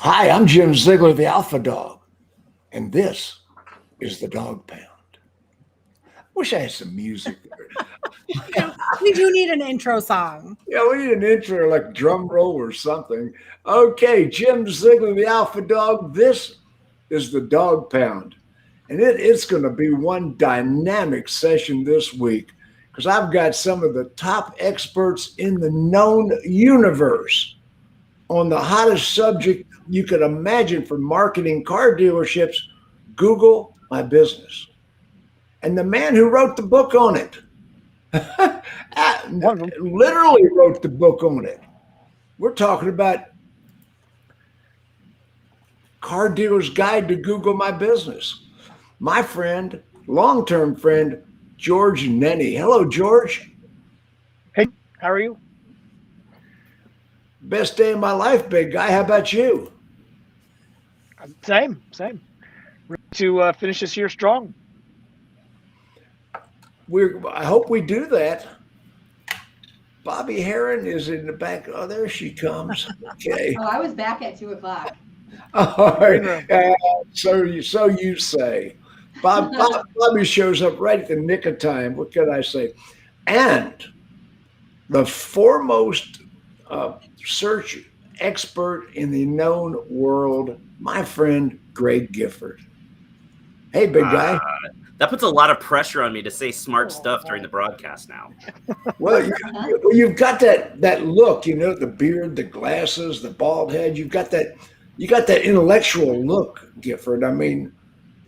Hi, I'm Jim Ziegler, the Alpha Dawg, and this is the Dog Pound. Wish I had some music there. We do need an intro song. Yeah, we need an intro, like drum roll or something. Okay, Jim Ziegler, the Alpha Dawg. This is the Dog Pound, and it's going to be one dynamic session this week because I've got some of the top experts in the known universe on the hottest subject you could imagine for marketing car dealerships, Google My Business. And the man who wrote the book on it, literally wrote the book on it. We're talking about Car Dealer's Guide to Google My Business. My friend, long-term friend, George Nenni. Hello, George. Hey, how are you? Best day of my life, big guy. How about you? Same. Ready to finish this year strong. I hope we do that. Bobbie Herron is in the back. Oh, there she comes. Okay. Oh, I was back at 2:00. All right. So you say. Bobbie shows up right at the nick of time. What can I say? And the foremost search expert in the known world, my friend Greg Gifford. Hey, big guy. That puts a lot of pressure on me to say smart stuff during the broadcast now. Well, you've got that look, the beard, the glasses, the bald head. You got that intellectual look, Gifford. I mean,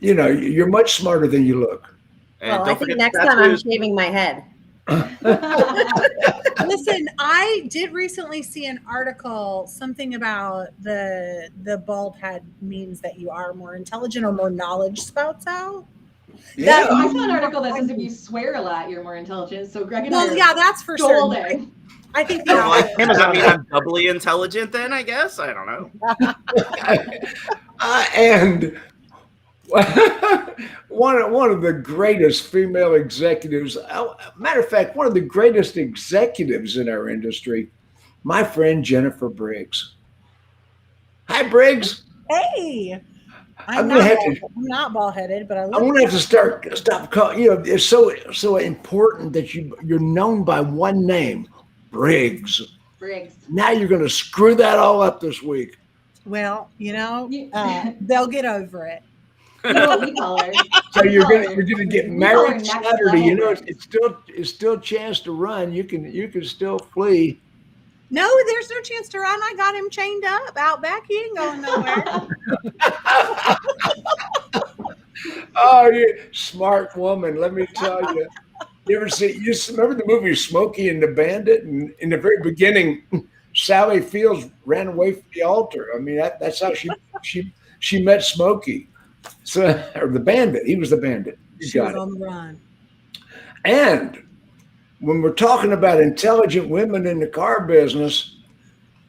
you're much smarter than you look. And I think next time I'm shaving my head. Listen, I did recently see an article, something about the bald head means that you are more intelligent or more knowledge spouts out. Yeah. I saw an article that says if you swear a lot, you're more intelligent. So Greg and I yeah, that's for sure. I think does that mean I'm doubly intelligent then, I guess? I don't know. And one of the greatest female executives, matter of fact, one of the greatest executives in our industry, my friend Jennifer Briggs. Hi, Briggs. Hey. I'm not bald-headed, but I'm going to have to stop calling. It's so important that you're known by one name, Briggs. Now you're going to screw that all up this week. Well, they'll get over it. You know what we call her. So you're gonna get married Saturday. It's still a chance to run. You can still flee. No, there's no chance to run. I got him chained up out back. He ain't going nowhere. Oh, you smart woman. Let me tell you. You remember the movie Smokey and the Bandit? And in the very beginning, Sally Fields ran away from the altar. I mean, that's how she met Smokey. Or the bandit. He was the bandit. She was on the run. And when we're talking about intelligent women in the car business,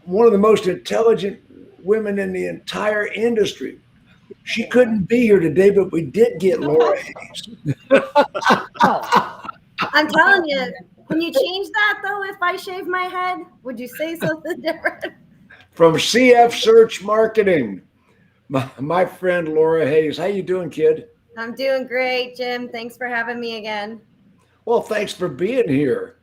one of the most intelligent women in the entire industry. She couldn't be here today, but we did get Laura Hayes. I'm telling you, can you change that though if I shave my head? Would you say something different? From CF Search Marketing, my friend Laura Hayes. How you doing, kid? I'm doing great, Jim. Thanks for having me again. Well, thanks for being here.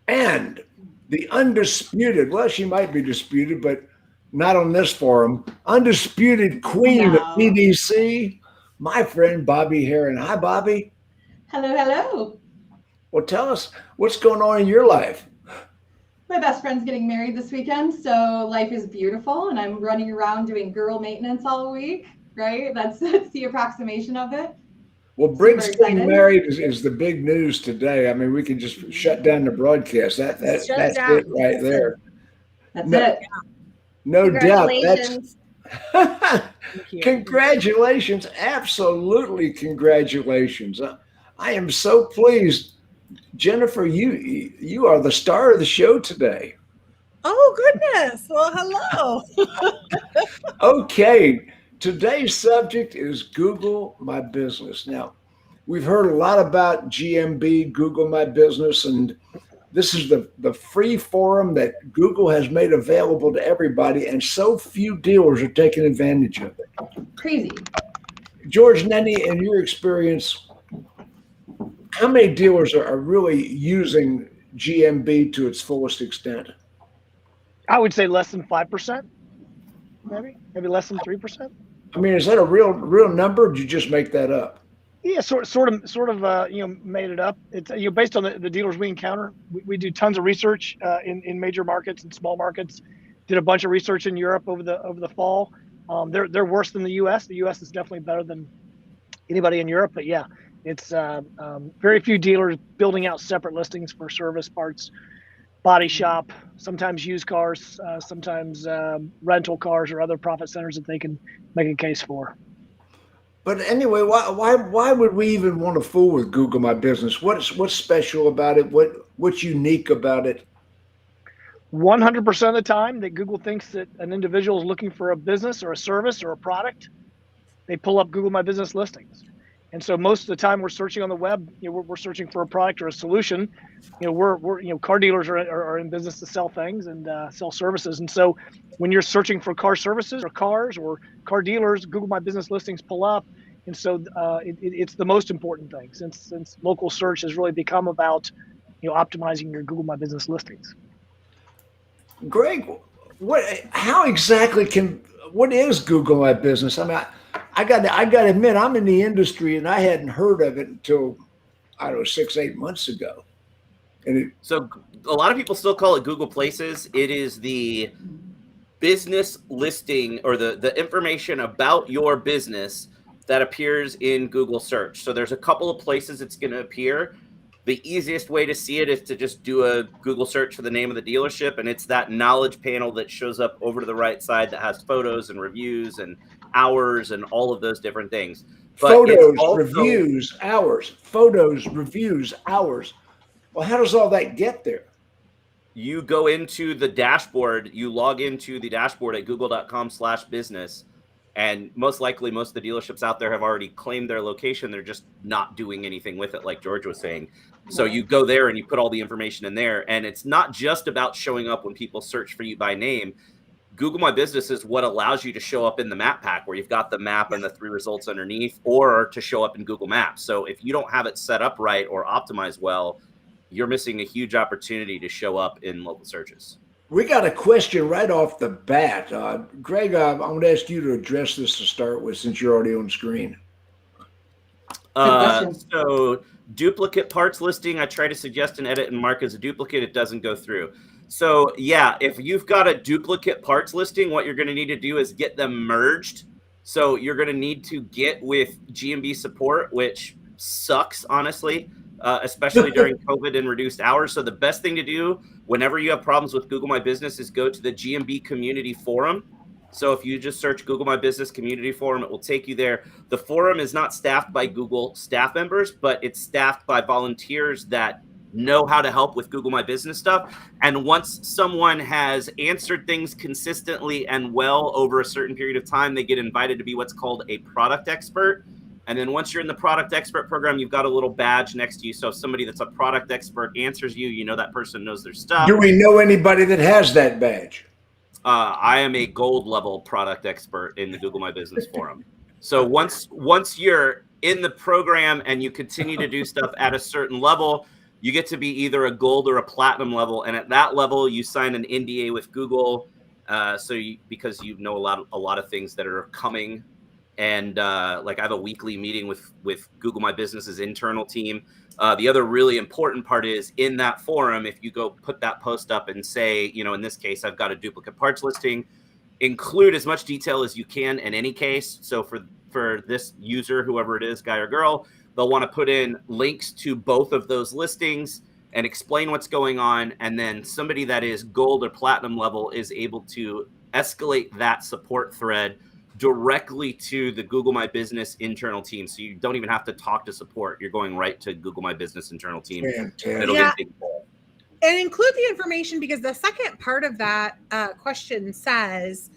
And the undisputed, well, she might be disputed, but not on this forum, undisputed queen of BDC, my friend Bobbie Herron. Hi, Bobbie. Hello. Well, tell us what's going on in your life. My best friend's getting married this weekend, so life is beautiful, and I'm running around doing girl maintenance all week, right? That's the approximation of it. Well, Briggs getting married is the big news today. I mean, we can just shut down the broadcast. That's it right there. That's it. No doubt. Congratulations. Absolutely congratulations. I am so pleased. Jennifer, you are the star of the show today. Oh, goodness. Well, hello. Okay. Today's subject is Google My Business. Now, we've heard a lot about GMB, Google My Business, and This is the free forum that Google has made available to everybody, and so few dealers are taking advantage of it. Crazy. George, Nenni, in your experience, how many dealers are really using GMB to its fullest extent? I would say less than 5%, maybe less than 3%. I mean, is that a real number? Or did you just make that up? Yeah, sort of, made it up. It's based on the dealers we encounter. We do tons of research in major markets and small markets. Did a bunch of research in Europe over the fall. They're worse than the U.S. The U.S. is definitely better than anybody in Europe. But yeah, it's very few dealers building out separate listings for service, parts, body shop, sometimes used cars, sometimes rental cars or other profit centers that they can make a case for. But anyway, why would we even want to fool with Google My Business? What's special about it? What's unique about it? 100% of the time that Google thinks that an individual is looking for a business or a service or a product, they pull up Google My Business listings. And so most of the time we're searching on the web, we're searching for a product or a solution. We're car dealers are in business to sell things and sell services. And so when you're searching for car services or cars or car dealers, Google My Business listings pull up. And so it's the most important thing since local search has really become about optimizing your Google My Business listings. Greg, what is Google My Business? I mean, I got to admit, I'm in the industry and I hadn't heard of it until, 6-8 months ago. So a lot of people still call it Google Places. It is the business listing or the information about your business that appears in Google search. So there's a couple of places it's going to appear. The easiest way to see it is to just do a Google search for the name of the dealership, and it's that knowledge panel that shows up over to the right side that has photos and reviews and hours and all of those different things. But photos, reviews, hours. Photos, reviews, hours. Well, how does all that get there? You go into the dashboard, you log into the dashboard at google.com/business. And most likely, most of the dealerships out there have already claimed their location. They're just not doing anything with it, like George was saying. So you go there and you put all the information in there. And it's not just about showing up when people search for you by name. Google My Business is what allows you to show up in the map pack where you've got the map and the 3 results underneath, or to show up in Google Maps. So if you don't have it set up right or optimized well, you're missing a huge opportunity to show up in local searches. We got a question right off the bat. Greg, I'm going to ask you to address this to start with, since you're already on screen. So duplicate parts listing, I try to suggest and edit and mark as a duplicate. It doesn't go through. So yeah, if you've got a duplicate parts listing, what you're going to need to do is get them merged. So you're going to need to get with GMB support, which sucks, honestly. Especially during COVID and reduced hours. So the best thing to do whenever you have problems with Google My Business is go to the GMB community forum. So if you just search Google My Business community forum, it will take you there. The forum is not staffed by Google staff members, but it's staffed by volunteers that know how to help with Google My Business stuff. And once someone has answered things consistently and well over a certain period of time, they get invited to be what's called a product expert. And then once you're in the product expert program, you've got a little badge next to you. So if somebody that's a product expert answers you, you know that person knows their stuff. Do we know anybody that has that badge? I am a gold level product expert in the Google My Business forum. So once you're in the program and you continue to do stuff at a certain level, you get to be either a gold or a platinum level. And at that level, you sign an NDA with Google. Because you know a lot of things that are coming. And I have a weekly meeting with Google My Business's internal team. The other really important part is in that forum, if you go put that post up and say, in this case, I've got a duplicate parts listing, include as much detail as you can in any case. So for this user, whoever it is, guy or girl, they'll want to put in links to both of those listings and explain what's going on. And then somebody that is gold or platinum level is able to escalate that support thread directly to the Google My Business internal team. So you don't even have to talk to support. You're going right to Google My Business internal team. Fantastic. And include the information, because the second part of that question says,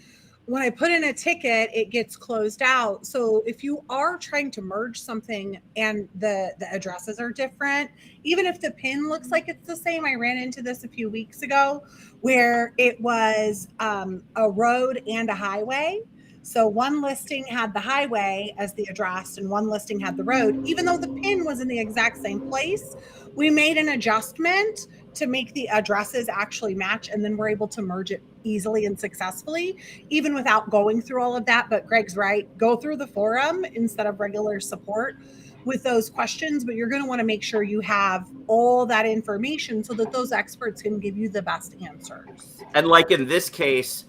when I put in a ticket, it gets closed out. So if you are trying to merge something and the addresses are different, even if the pin looks like it's the same, I ran into this a few weeks ago where it was a road and a highway. So one listing had the highway as the address and one listing had the road. Even though the pin was in the exact same place, we made an adjustment to make the addresses actually match, and then we're able to merge it easily and successfully, even without going through all of that. But Greg's right, go through the forum instead of regular support with those questions, but you're going to want to make sure you have all that information so that those experts can give you the best answers. And like in this case,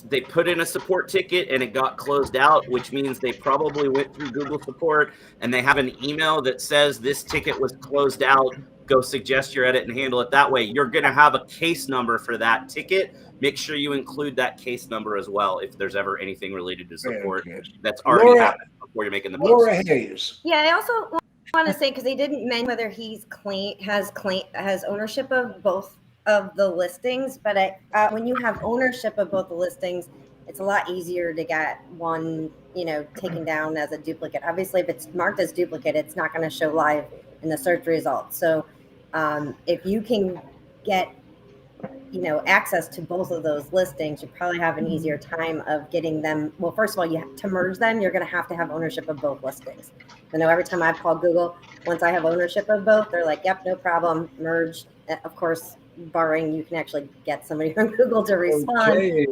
they put in a support ticket and it got closed out, which means they probably went through Google support and they have an email that says this ticket was closed out. Go suggest your edit and handle it that way. You're going to have a case number for that ticket. Make sure you include that case number as well if there's ever anything related to support that's already happened before you're making the post. Laura Hayes. Yeah, I also want to say, because they didn't mention whether he's has ownership of both of the listings, but when you have ownership of both the listings, it's a lot easier to get one, taken down as a duplicate. Obviously, if it's marked as duplicate, it's not going to show live in the search results. So if you can get, access to both of those listings, you probably have an easier time of getting them. Well, first of all, to merge them, you're going to have ownership of both listings. I know every time I've called Google, once I have ownership of both, they're like, yep, no problem, merge. Of course, barring you can actually get somebody from Google to respond. Okay.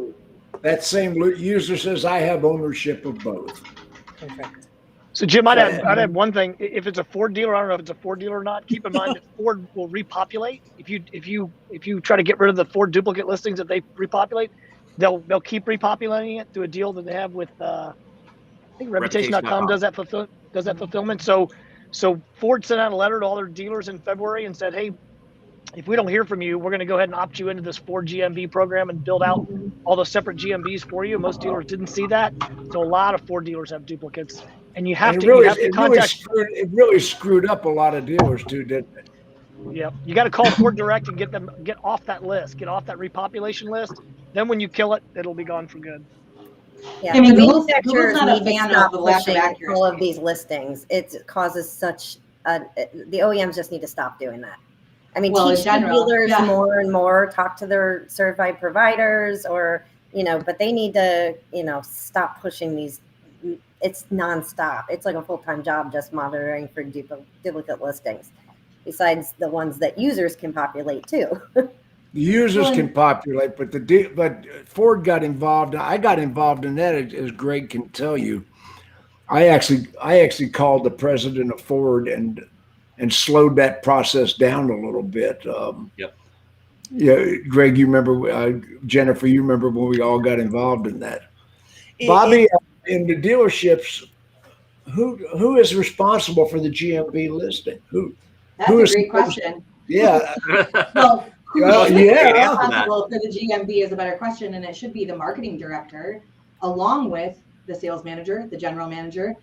That same user says, I have ownership of both. Perfect. So Jim, I'd add one thing. If it's a Ford dealer, I don't know if it's a Ford dealer or not. Keep in mind that Ford will repopulate. If you try to get rid of the Ford duplicate listings that they repopulate, they'll keep repopulating it through a deal that they have with I think Reputation.com does that fulfillment. So Ford sent out a letter to all their dealers in February and said, hey, if we don't hear from you, we're going to go ahead and opt you into this Ford GMB program and build out all those separate GMBs for you. Most dealers didn't see that, so a lot of Ford dealers have duplicates, and you have to contact. It really screwed up a lot of dealers too, didn't it? Yeah, you got to call Ford Direct and get off that list, get off that repopulation list. Then when you kill it, it'll be gone for good. Yeah, I mean, Google's not a fan of the lack of accuracy. All of these listings, it causes such. The OEMs just need to stop doing that. I mean, teach the dealers more and more, talk to their certified providers but they need to, stop pushing these. It's nonstop. It's like a full-time job just monitoring for duplicate listings, besides the ones that users can populate too. The users can populate, but Ford got involved. I got involved in that, as Greg can tell you. I actually called the president of Ford and slowed that process down a little bit. Yep. Yeah, Greg, you remember, Jennifer, you remember when we all got involved in that. Bobbie, in the dealerships, who is responsible for the GMB listing? That's a great question. Yeah. Well, who's yeah. responsible for the GMB is a better question, and it should be the marketing director, along with the sales manager, the general manager.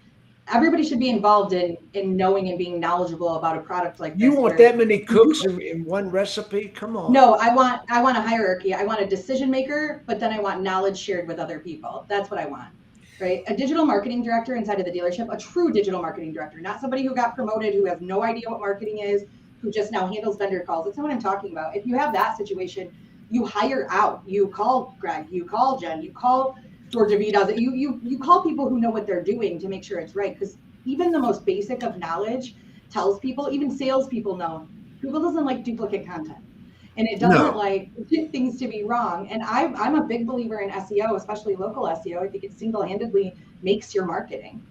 Everybody should be involved in knowing and being knowledgeable about a product like this. You want that many cooks in one recipe? Come on. No, I want a hierarchy. I want a decision maker, but then I want knowledge shared with other people. That's what I want, right? A digital marketing director inside of the dealership, a true digital marketing director, not somebody who got promoted, who has no idea what marketing is, who just now handles vendor calls. That's not what I'm talking about. If you have that situation, you hire out. You call Greg, you call Jen, you call George V does it. You call people who know what they're doing to make sure it's right. Because even the most basic of knowledge tells people, even salespeople know, Google doesn't like duplicate content. And it doesn't like things to be wrong. And I'm a big believer in SEO, especially local SEO. I think it single-handedly makes your marketing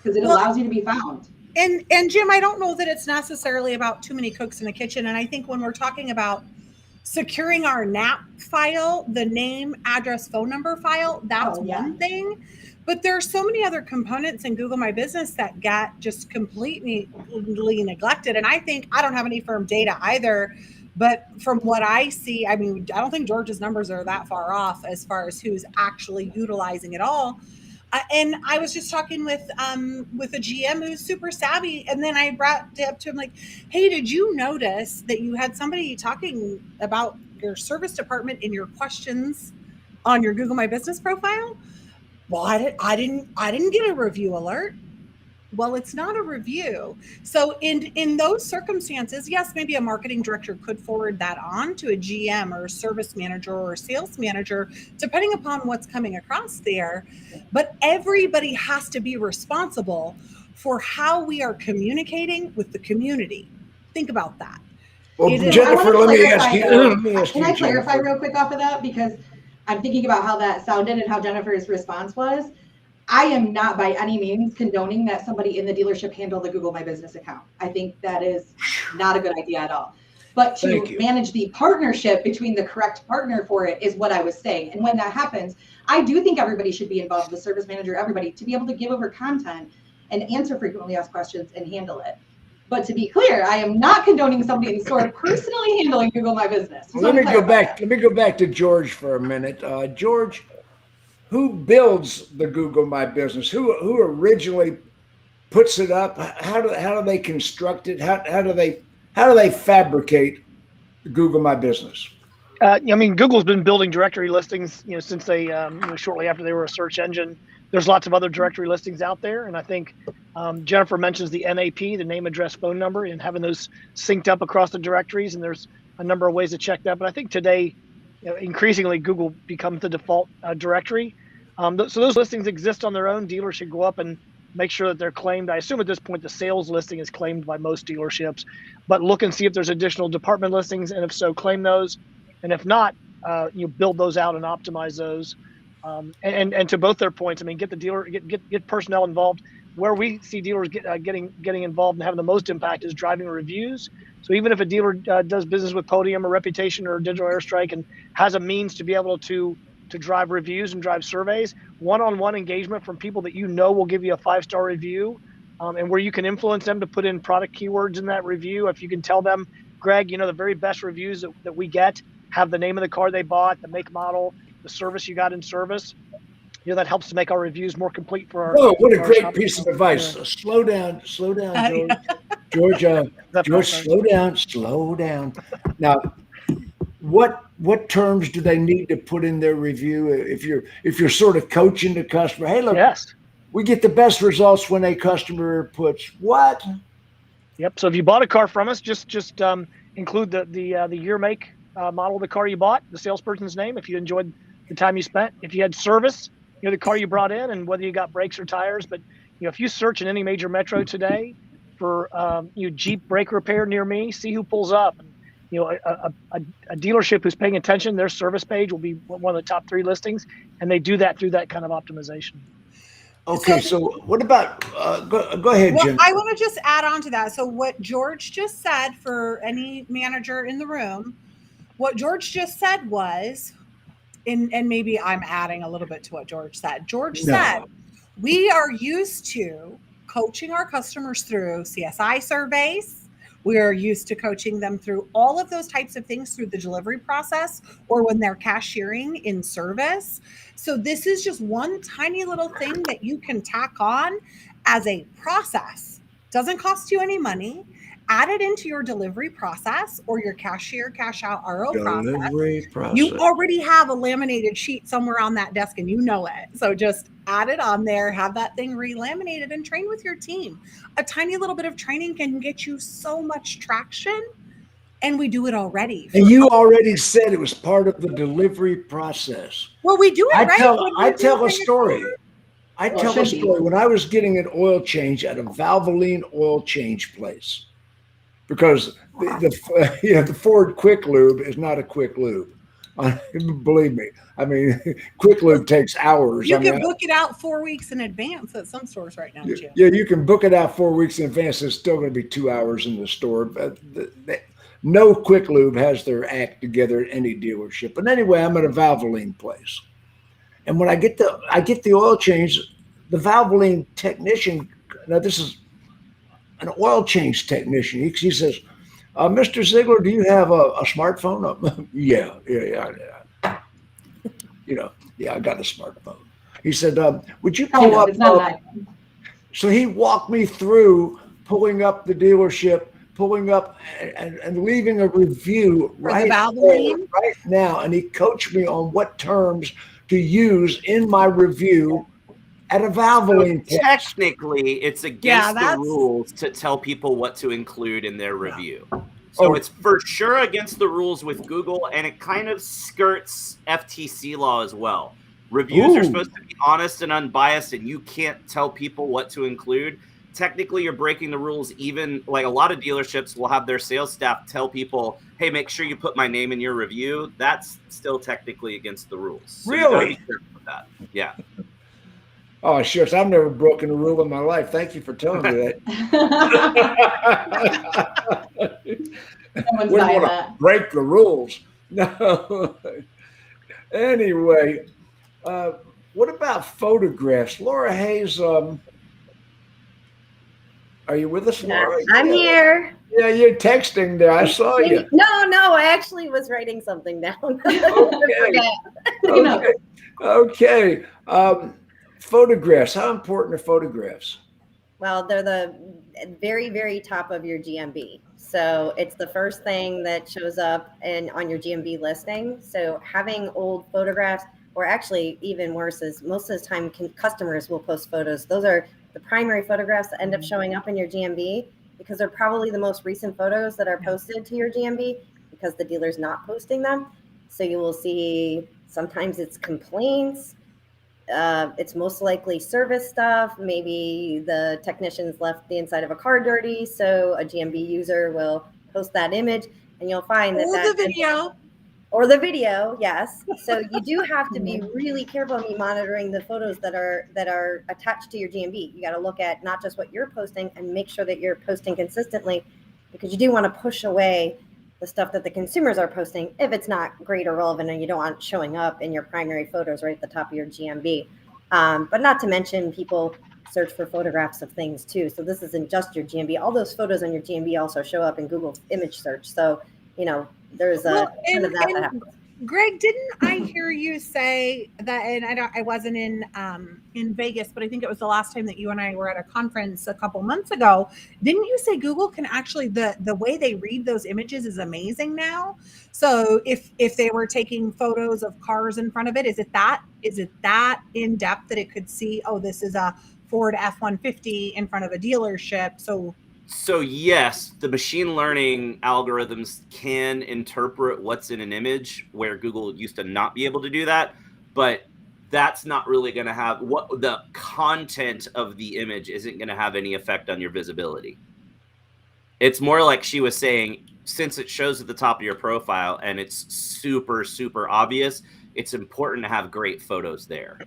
because it allows you to be found. And Jim, I don't know that it's necessarily about too many cooks in the kitchen. And I think when we're talking about securing our NAP file, the name, address, phone number file, that's one thing. But there are so many other components in Google My Business that got just completely neglected. And I don't have any firm data either. But from what I see, I mean, I don't think George's numbers are that far off as far as who's actually utilizing it all. And I was just talking with a GM who's super savvy. And then I brought it up to him like, hey, did you notice that you had somebody talking about your service department in your questions on your Google My Business profile? Well, I didn't get a review alert. Well, it's not a review. So in those circumstances, yes, maybe a marketing director could forward that on to a GM or a service manager or a sales manager, depending upon what's coming across there. But everybody has to be responsible for how we are communicating with the community. Think about that. Well, Jennifer, let me ask you. Can I clarify real quick off of that? Because I'm thinking about how that sounded and how Jennifer's response was. I am not by any means condoning that somebody in the dealership handle the Google My Business account. I think that is not a good idea at all. But to manage the partnership between the correct partner for it is what I was saying. And when that happens, I do think everybody should be involved, the service manager, everybody, to be able to give over content and answer frequently asked questions and handle it. But to be clear, I am not condoning somebody in the store personally handling Google My Business. Let me go back to George for a minute. George, who builds the Google My Business? Who originally puts it up? How do they construct it? How do they fabricate Google My Business? Google's been building directory listings, since they shortly after they were a search engine. There's lots of other directory listings out there, and I think Jennifer mentions the NAP, the name, address, phone number, and having those synced up across the directories. And there's a number of ways to check that. But I think today, increasingly, Google becomes the default directory. So those listings exist on their own. Dealers should go up and make sure that they're claimed. I assume at this point the sales listing is claimed by most dealerships, but look and see if there's additional department listings, and if so, claim those. And if not, you build those out and optimize those. And to both their points, get the dealer, get personnel involved. Where we see dealers getting involved and having the most impact is driving reviews. So even if a dealer does business with Podium or Reputation or Digital Airstrike and has a means to be able to drive reviews and drive surveys, one-on-one engagement from people that will give you a 5-star review, and where you can influence them to put in product keywords in that review. If you can tell them, Greg, the very best reviews that we get have the name of the car they bought, the make, model, the service you got in service. That helps to make our reviews more complete for our. Oh, what a great piece of advice! Slow down, George. George, slow down. Now, what terms do they need to put in their review if you're sort of coaching the customer? Hey, look, yes, we get the best results when a customer puts what? Yep. So if you bought a car from us, just include the year, make, model of the car you bought, the salesperson's name, if you enjoyed the time you spent, if you had service, the car you brought in, and whether you got brakes or tires. But if you search in any major metro today for Jeep brake repair near me, see who pulls up. A dealership who's paying attention, their service page will be one of the top 3 listings, and they do that through that kind of optimization. Okay, so what about, go ahead, Jim. I want to just add on to that. So what George just said, for any manager in the room, what George just said was, and maybe I'm adding a little bit to what George said. George said, we are used to coaching our customers through CSI surveys. We are used to coaching them through all of those types of things through the delivery process or when they're cashiering in service. So this is just one tiny little thing that you can tack on as a process. Doesn't cost you any money. Add it into your delivery process or your cashier, cash out RO process. You already have a laminated sheet somewhere on that desk and you know it. So just add it on there, have that thing re-laminated, and train with your team. A tiny little bit of training can get you so much traction, and we do it already. And you already said it was part of the delivery process. Well, we do it right. I tell a story. When I was getting an oil change at a Valvoline oil change place. Because the Ford Quick Lube is not a quick lube. Believe me. Quick Lube takes hours. You can book it out 4 weeks in advance at some stores right now, Jim. Yeah, you can book it out 4 weeks in advance. It's still going to be 2 hours in the store. But no Quick Lube has their act together at any dealership. But anyway, I'm at a Valvoline place, and when I get the oil change, the Valvoline technician. Now this is an oil change technician. He says, Mr. Ziegler, do you have a smartphone? Yeah. I got a smartphone. He said, would you pull up? So he walked me through pulling up the dealership, pulling up and leaving a review right now. And he coached me on what terms to use in my review at a Valvoline test? Technically, it's against the rules to tell people what to include in their review. So it's for sure against the rules with Google, and it kind of skirts FTC law as well. Reviews are supposed to be honest and unbiased, and you can't tell people what to include. Technically, you're breaking the rules. Even like a lot of dealerships will have their sales staff tell people, hey, make sure you put my name in your review. That's still technically against the rules. So you gotta be careful with that. Yeah. Oh, shucks. I've never broken a rule in my life. Thank you for telling me that. Someone's Wouldn't buying want to that. break the rules. No. Anyway, what about photographs? Laura Hayes, are you with us, Laura? I'm here. Yeah, you're texting there. I saw you. No, I actually was writing something down. Okay. Photographs. How important are photographs? Well, they're the very, very top of your GMB. So it's the first thing that shows up on your GMB listing. So having old photographs, or actually even worse, is most of the time customers will post photos. Those are the primary photographs that end up showing up in your GMB, because they're probably the most recent photos that are posted to your GMB, because the dealer's not posting them. So you will see sometimes it's complaints. It's most likely service stuff. Maybe the technicians left the inside of a car dirty, so a GMB user will post that image, and you'll find that the video. Or the video, yes. So you do have to be really careful in monitoring the photos that are attached to your GMB. You got to look at not just what you're posting, and make sure that you're posting consistently, because you do want to push away the stuff that the consumers are posting if it's not great or relevant, and you don't want it showing up in your primary photos right at the top of your GMB. But not to mention, people search for photographs of things too. So this isn't just your GMB. All those photos on your GMB also show up in Google image search. So, there's a ton of that happens. Greg, didn't I hear you say that? And I wasn't in Vegas, but I think it was the last time that you and I were at a conference a couple months ago. Didn't you say Google can actually, the way they read those images is amazing now? So if they were taking photos of cars in front of it, is it that in depth that it could see, oh, this is a Ford F-150 in front of a dealership? So yes, the machine learning algorithms can interpret what's in an image, where Google used to not be able to do that, but that's not really going to have the content of the image isn't going to have any effect on your visibility. It's more like she was saying, since it shows at the top of your profile and it's super, super obvious, it's important to have great photos there,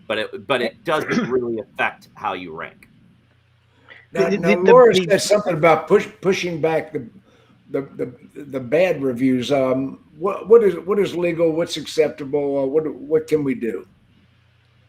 but it doesn't really affect how you rank. Now Laura said something about pushing back the bad reviews. What is legal? What's acceptable? What can we do?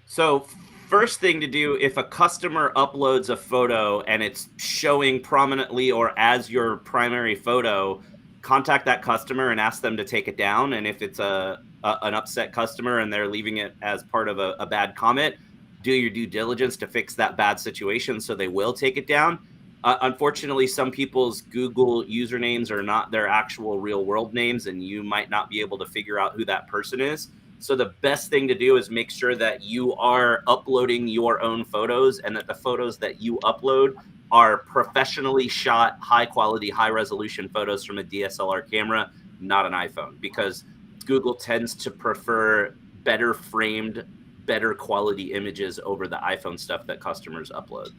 So first thing to do, if a customer uploads a photo and it's showing prominently or as your primary photo, contact that customer and ask them to take it down. And if it's an upset customer and they're leaving it as part of a bad comment, do your due diligence to fix that bad situation, so they will take it down. Unfortunately, some people's Google usernames are not their actual real world names, and you might not be able to figure out who that person is. So the best thing to do is make sure that you are uploading your own photos, and that the photos that you upload are professionally shot, high quality, high resolution photos from a DSLR camera, not an iPhone, because Google tends to prefer better framed, better quality images over the iPhone stuff that customers upload.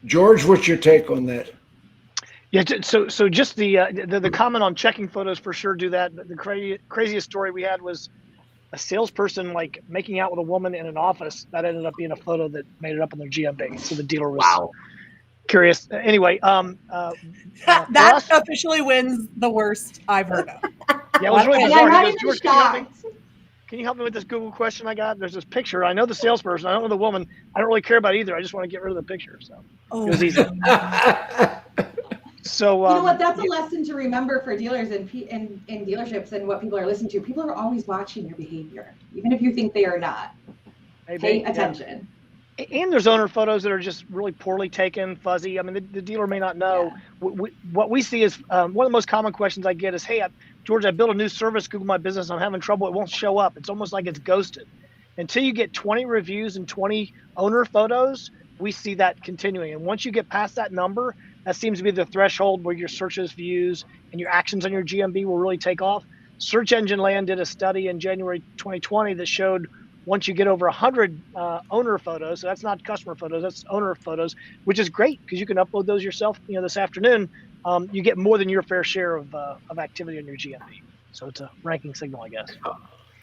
George, what's your take on that? Yeah, so just the comment on checking photos, for sure do that. But the craziest story we had was a salesperson like making out with a woman in an office. That ended up being a photo that made it up on their GMB. So the dealer was curious. Anyway, that officially wins the worst I've heard of. Yeah, it was really bizarre. I'm not even shocked. Can you help me with this Google question I got? There's this picture. I know the salesperson. I don't know the woman. I don't really care about either. I just want to get rid of the picture. So it was easy. So you know what? That's a lesson to remember for dealers and in dealerships and what people are listening to. People are always watching your behavior, even if you think they are not. Pay attention. Yeah. And there's owner photos that are just really poorly taken, fuzzy. I mean, the dealer may not know. What we see is one of the most common questions I get is, hey, George, I built a new service, Google My Business. I'm having trouble. It won't show up. It's almost like it's ghosted. Until you get 20 reviews and 20 owner photos, we see that continuing. And once you get past that number, that seems to be the threshold where your searches, views, and your actions on your GMB will really take off. Search Engine Land did a study in January 2020 that showed once you get over 100 owner photos, so that's not customer photos, that's owner photos, which is great because you can upload those yourself. This afternoon, you get more than your fair share of activity on your GMB. So it's a ranking signal, I guess.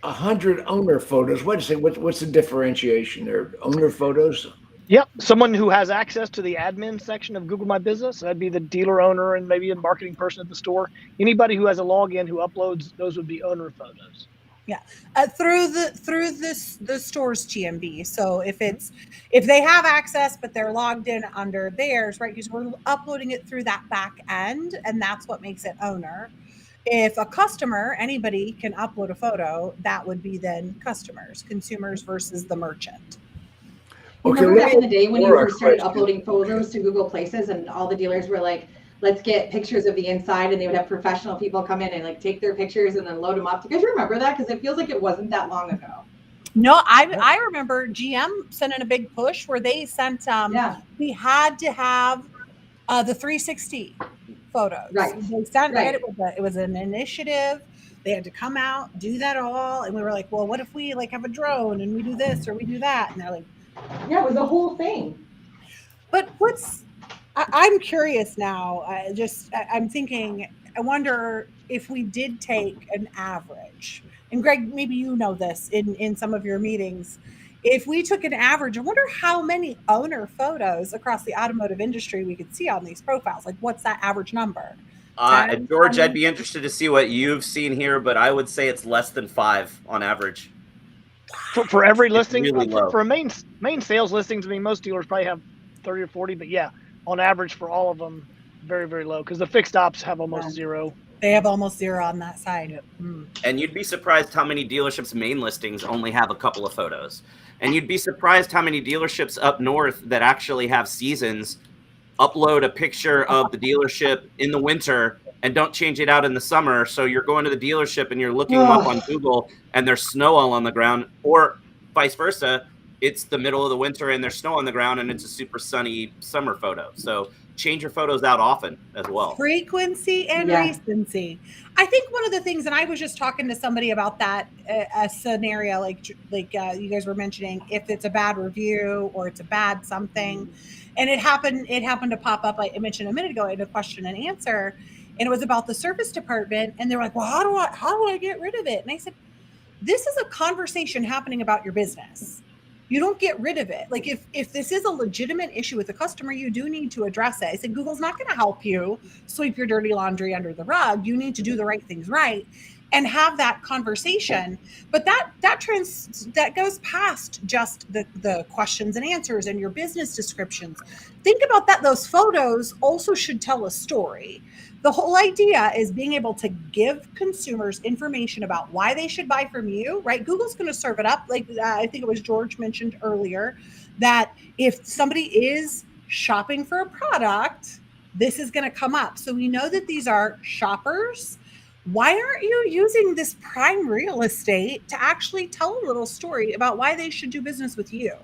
100 owner photos. What's the differentiation there? Owner photos? Yep. Someone who has access to the admin section of Google My Business. So that'd be the dealer owner and maybe a marketing person at the store. Anybody who has a login who uploads, those would be owner photos. Yeah, through the store's GMB. So if they have access but they're logged in under theirs, right? Because we're uploading it through that back end, and that's what makes it owner. If a customer, anybody can upload a photo, that would be then consumers versus the merchant. Okay, remember back in the day when you first started uploading photos to Google Places and all the dealers were like, let's get pictures of the inside, and they would have professional people come in and like take their pictures and then load them up. Do you guys remember that? Because it feels like it wasn't that long ago. No, I remember GM sending a big push where they sent, we had to have the 360 photos. Right. They sent it was an initiative. They had to come out, do that all. And we were like, well, what if we like have a drone and we do this or we do that? And they're like, yeah, it was a whole thing. But I'm curious now. I'm thinking, I wonder if we did take an average, and Greg, maybe you know this in some of your meetings. If we took an average, I wonder how many owner photos across the automotive industry we could see on these profiles. Like, what's that average number? George, I'd be interested to see what you've seen here, but I would say it's less than 5 on average. For every listing, really for a main sales listings, I mean, most dealers probably have 30 or 40, but yeah, on average for all of them, very, very low because the fixed ops have almost zero. They have almost zero on that side. Mm. And you'd be surprised how many dealerships' main listings only have a couple of photos. And you'd be surprised how many dealerships up north that actually have seasons upload a picture of the dealership in the winter and don't change it out in the summer. So you're going to the dealership and you're looking them up on Google and there's snow all on the ground, or vice versa. It's the middle of the winter and there's snow on the ground and it's a super sunny summer photo. So change your photos out often as well. Frequency and recency. I think one of the things, and I was just talking to somebody about that, a scenario like you guys were mentioning, if it's a bad review or it's a bad something, and it happened to pop up, like I mentioned a minute ago, in a question and answer, and it was about the service department, and they're like, well, how do I get rid of it? And I said, this is a conversation happening about your business. You don't get rid of it. Like if this is a legitimate issue with the customer, you do need to address it. I said, Google's not going to help you sweep your dirty laundry under the rug. You need to do the right things right and have that conversation. But that goes past just the questions and answers and your business descriptions. Think about that. Those photos also should tell a story. The whole idea is being able to give consumers information about why they should buy from you, right? Google's going to serve it up. Like I think it was George mentioned earlier, that if somebody is shopping for a product, this is going to come up. So we know that these are shoppers. Why aren't you using this prime real estate to actually tell a little story about why they should do business with you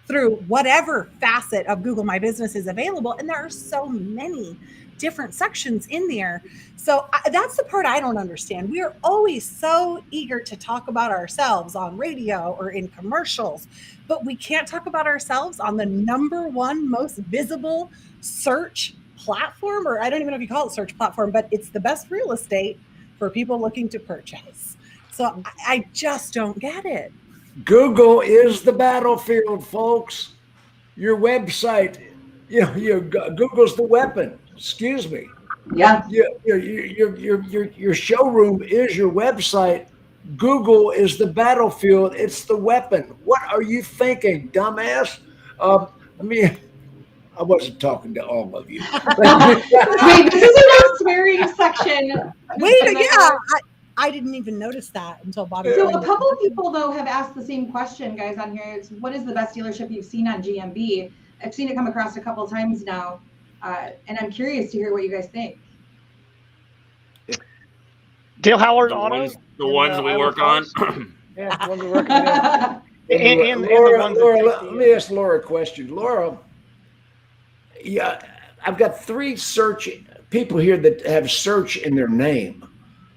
through whatever facet of Google My Business is available? And there are so many different sections in there. So that's the part I don't understand. We are always so eager to talk about ourselves on radio or in commercials, but we can't talk about ourselves on the number one most visible search platform, or I don't even know if you call it search platform, but it's the best real estate for people looking to purchase. So I just don't get it. Google is the battlefield, folks. Your website, Google's the weapon. Excuse me. Yeah. Your showroom is your website. Google is the battlefield. It's the weapon. What are you thinking, dumbass? I wasn't talking to all of you. Wait, this is a swearing section. I didn't even notice that until Bobbie. So a couple of people though have asked the same question, guys, on here. It's what is the best dealership you've seen on GMB? I've seen it come across a couple of times now. And I'm curious to hear what you guys think. Dale Howard The Auto. ones, the ones we work on. Yeah, the ones we work on. And Laura, the ones Laura, that let me ask Laura a question. Laura, yeah, I've got 3 search people here that have search in their name.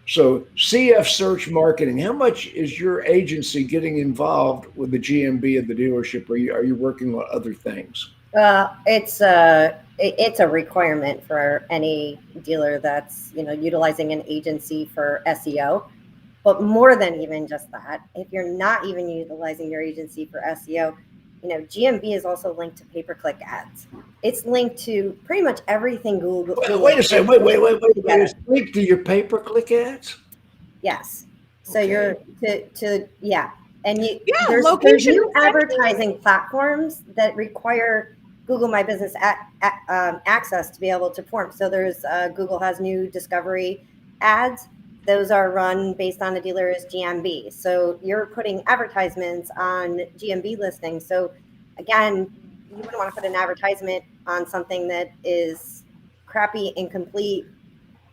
So CF Search Marketing, how much is your agency getting involved with the GMB of the dealership? Are you working on other things? It's a requirement for any dealer that's utilizing an agency for SEO. But more than even just that, if you're not even utilizing your agency for SEO, GMB is also linked to pay-per-click ads. It's linked to pretty much everything Google. Wait a second. Wait. It's linked to your pay-per-click ads? Yes. So Okay. you're and there's location new advertising platforms that require Google My Business access to be able to perform. So there's Google has new discovery ads. Those are run based on the dealer's GMB. So you're putting advertisements on GMB listings. So again, you wouldn't want to put an advertisement on something that is crappy, incomplete,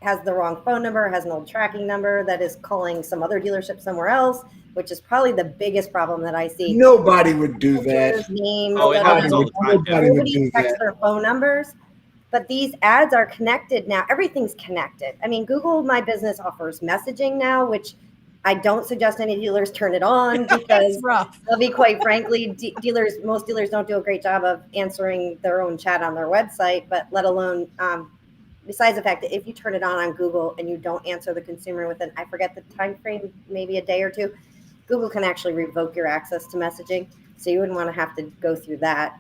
has the wrong phone number, has an old tracking number that is calling some other dealership somewhere else, which is probably the biggest problem that I see. Nobody would do that. Names, Oh, it happens all the time. nobody checks their phone numbers. But these ads are connected now. Everything's connected. I mean, Google My Business offers messaging now, which I don't suggest any dealers turn it on because I'll be quite frankly, most dealers don't do a great job of answering their own chat on their website, but let alone, besides the fact that if you turn it on Google and you don't answer the consumer within, I forget the time frame, maybe a day or two, Google can actually revoke your access to messaging. So you wouldn't want to have to go through that.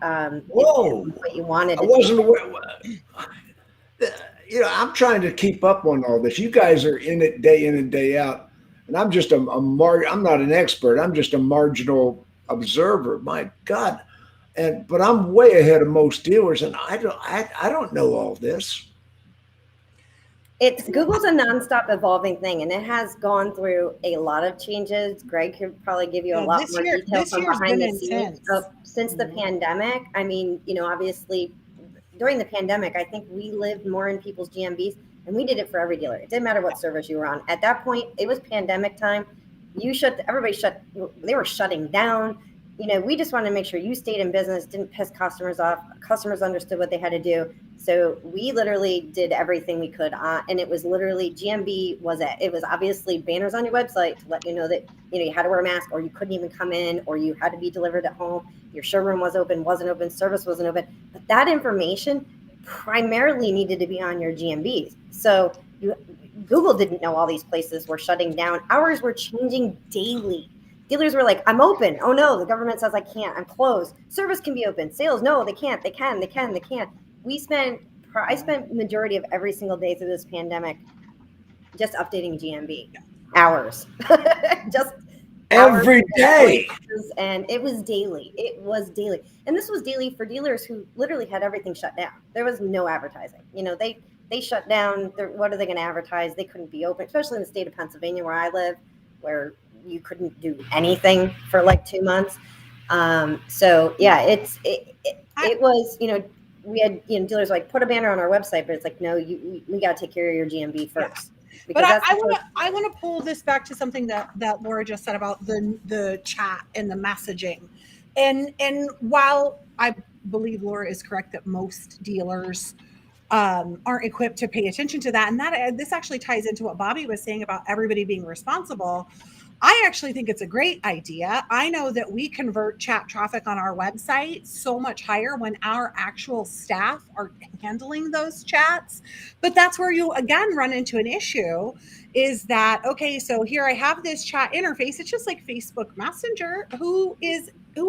Whoa! What you wanted. I wasn't aware. I'm trying to keep up on all this. You guys are in it day in and day out, and I'm just I'm not an expert. I'm just a marginal observer. My God, but I'm way ahead of most dealers, and I don't know all this. Google's a nonstop evolving thing, and it has gone through a lot of changes. Greg could probably give you a lot more detail from behind the scenes since the pandemic. I mean, obviously during the pandemic, I think we lived more in people's GMBs, and we did it for every dealer. It didn't matter what service you were on. At that point, it was pandemic time. They were shutting down. We just wanted to make sure you stayed in business, didn't piss customers off. Customers understood what they had to do. So we literally did everything we could. And it was literally GMB was it. It was obviously banners on your website to let you know that, you had to wear a mask, or you couldn't even come in, or you had to be delivered at home. Your showroom wasn't open, service wasn't open. But that information primarily needed to be on your GMBs. So Google didn't know all these places were shutting down. Ours were changing daily. Dealers were like, I'm open. Oh no, the government says I can't. I'm closed. Service can be open. Sales, no, they can't. They can. I spent majority of every single day through this pandemic just updating GMB. Hours. Just every day. And it was daily. And this was daily for dealers who literally had everything shut down. There was no advertising. They shut down. What are they going to advertise? They couldn't be open, especially in the state of Pennsylvania where I live, where you couldn't do anything for like 2 months. So yeah, it was, we had, dealers like put a banner on our website, but it's like, no, we got to take care of your GMB first. Yeah. But I want to pull this back to something that Laura just said about the chat and the messaging. And while I believe Laura is correct that most dealers aren't equipped to pay attention to that, and this actually ties into what Bobbie was saying about everybody being responsible. I actually think it's a great idea. I know that we convert chat traffic on our website so much higher when our actual staff are handling those chats. But that's where you, again, run into an issue is that, okay, so here I have this chat interface. It's just like Facebook Messenger. Who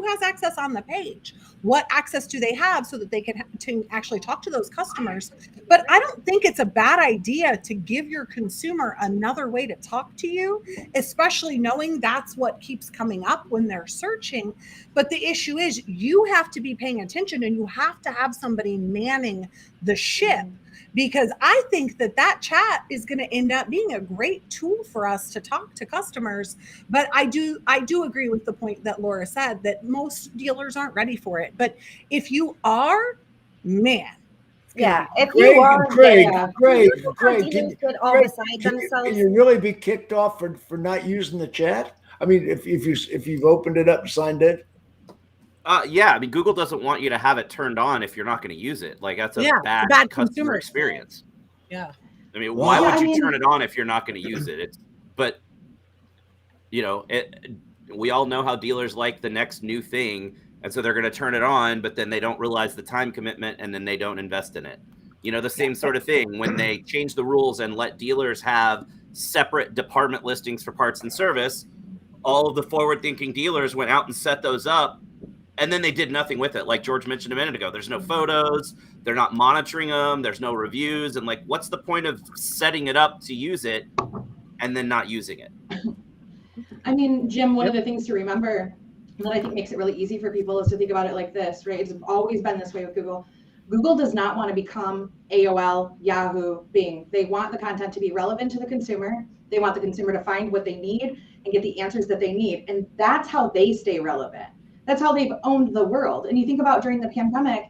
has access on the page? What access do they have so that they can to actually talk to those customers? But I don't think it's a bad idea to give your consumer another way to talk to you, especially knowing that's what keeps coming up when they're searching. But the issue is you have to be paying attention, and you have to have somebody manning the ship, because I think that chat is going to end up being a great tool for us to talk to customers. But I do agree with the point that Laura said that most dealers aren't ready for it. But if you are, man, Yeah, if Greg, you are Greg, dealers can could all Greg, beside can themselves. you really be kicked off for not using the chat? I mean, if you've opened it up and signed in. Yeah, I mean, Google doesn't want you to have it turned on if you're not going to use it. Like that's a bad customer experience. Yeah. I mean, Well, why yeah, would you turn it on if you're not going to use it? But you know, we all know how dealers like the next new thing, and so they're going to turn it on, but then they don't realize the time commitment, and then they don't invest in it. You know, the same sort of thing when they change the rules and let dealers have separate department listings for parts and service. All of the forward-thinking dealers went out and set those up, and then they did nothing with it. Like George mentioned a minute ago, there's no photos, they're not monitoring them, there's no reviews, and like, what's the point of setting it up to use it and then not using it? I mean, Jim, one of the things to remember that I think makes it really easy for people is to think about it like this, right? It's always been this way with Google. Google does not want to become AOL, Yahoo, Bing. They want the content to be relevant to the consumer. They want the consumer to find what they need and get the answers that they need. And that's how they stay relevant. That's how they've owned the world. And you think about during the pandemic,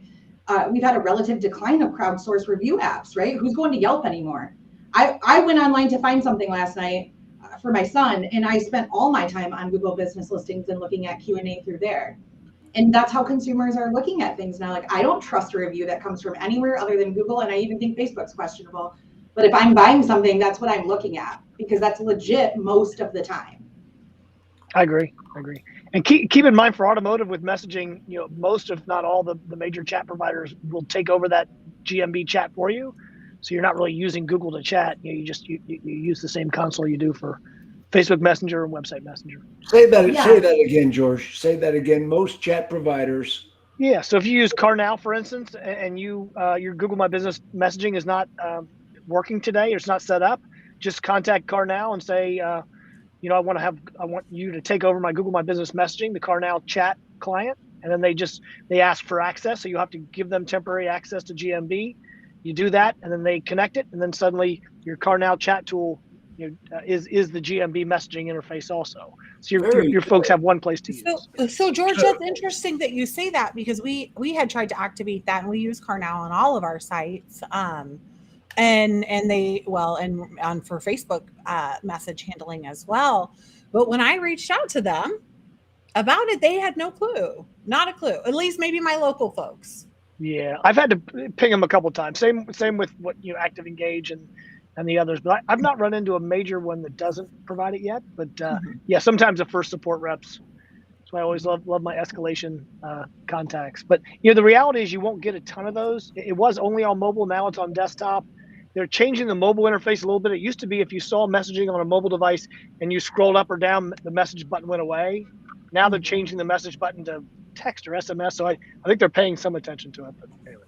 we've had a relative decline of crowdsourced review apps, right? Who's going to Yelp anymore? I went online to find something last night for my son, and I spent all my time on Google Business Listings and looking at Q&A through there. And that's how consumers are looking at things now. Like, I don't trust a review that comes from anywhere other than Google, and I even think Facebook's questionable. But if I'm buying something, that's what I'm looking at, because that's legit most of the time. I agree. And keep in mind, for automotive with messaging, you know, most if not all the major chat providers will take over that GMB chat for you. So you're not really using Google to chat. You know, you use the same console you do for Facebook Messenger and website Messenger. Say that again, George. Say that again. Most chat providers. Yeah. So if you use CarNow, for instance, and your Google My Business messaging is not working today, or it's not set up, just contact CarNow and say, you know, I want you to take over my Google My Business messaging, the CarNow chat client, and then they ask for access, so you have to give them temporary access to GMB. You do that, and then they connect it, and then suddenly your CarNow chat tool, you know, is the GMB messaging interface also. So your folks have one place to use. So George, that's interesting that you say that, because we had tried to activate that, and we use CarNow on all of our sites. And for Facebook message handling as well. But when I reached out to them about it, they had no clue, not a clue. At least maybe my local folks. Yeah, I've had to ping them a couple of times. Same with what Active Engage and the others. But I've not run into a major one that doesn't provide it yet. But yeah, sometimes the first support reps. That's why I always love my escalation contacts. But you know, the reality is you won't get a ton of those. It was only on mobile. Now it's on desktop. They're changing the mobile interface a little bit. It used to be if you saw messaging on a mobile device and you scrolled up or down, the message button went away. Now they're changing the message button to text or SMS. So I think they're paying some attention to it. But anyway.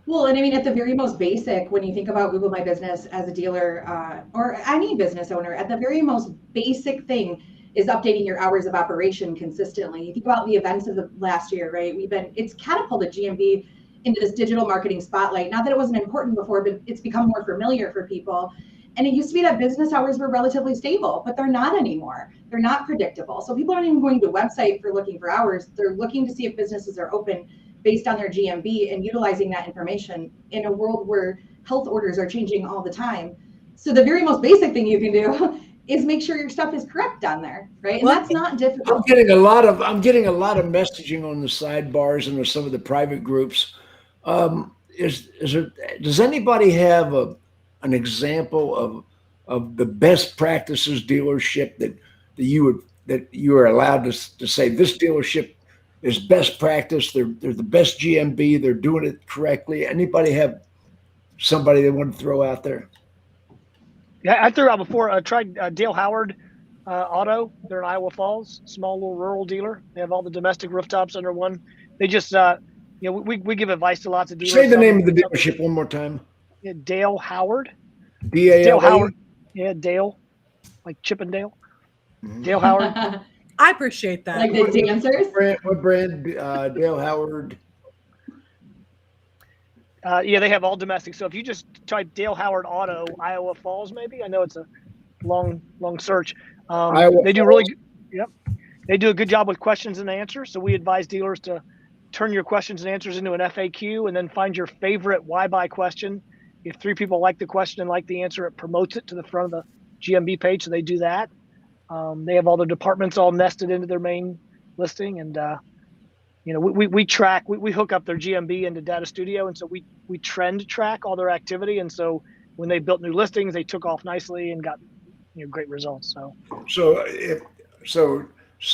Well, and I mean, at the very most basic, when you think about Google My Business as a dealer or any business owner, at the very most basic thing is updating your hours of operation consistently. You think about the events of the last year, right? It's catapulted GMB into this digital marketing spotlight. Not that it wasn't important before, but it's become more familiar for people. And it used to be that business hours were relatively stable, but they're not anymore. They're not predictable. So people aren't even going to the website for looking for hours. They're looking to see if businesses are open based on their GMB and utilizing that information in a world where health orders are changing all the time. So the very most basic thing you can do is make sure your stuff is correct on there, right? And that's not difficult. I'm getting a lot of messaging on the sidebars and some of the private groups. Does anybody have an example of the best practices dealership that you are allowed to say this dealership is best practice? They're the best GMB. They're doing it correctly. Anybody have somebody they want to throw out there? Yeah, I threw out before. I tried Dale Howard Auto. They're in Iowa Falls, small little rural dealer. They have all the domestic rooftops under one. They just we give advice to lots of dealers. Say the name of the dealership one more time. Yeah, Dale Howard. D-A-L-E? Dale Howard. Yeah, Dale, like Chippendale. Mm-hmm. Dale Howard. I appreciate that. Like the dancers? What brand? Dale Howard. Yeah, they have all domestic. So if you just type Dale Howard Auto, Iowa Falls, maybe. I know it's a long search. They do really. Yep. They do a good job with questions and answers. So we advise dealers to turn your questions and answers into an FAQ, and then find your favorite why buy question. If 3 people like the question and like the answer, it promotes it to the front of the GMB page. So they do that. They have all their departments all nested into their main listing. And, we track, we hook up their GMB into Data Studio. And so we trend track all their activity. And so when they built new listings, they took off nicely and got, great results. So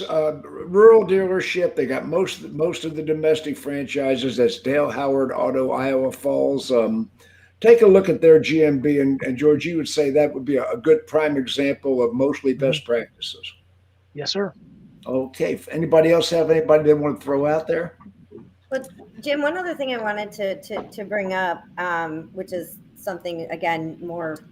rural dealership, they got most of the domestic franchises. That's Dale Howard Auto, Iowa Falls. Take a look at their GMB, and George, you would say that would be a good prime example of mostly best practices. Yes, sir. Okay. Anybody else have anybody they want to throw out there? But Jim, one other thing I wanted to bring up, which is something, again,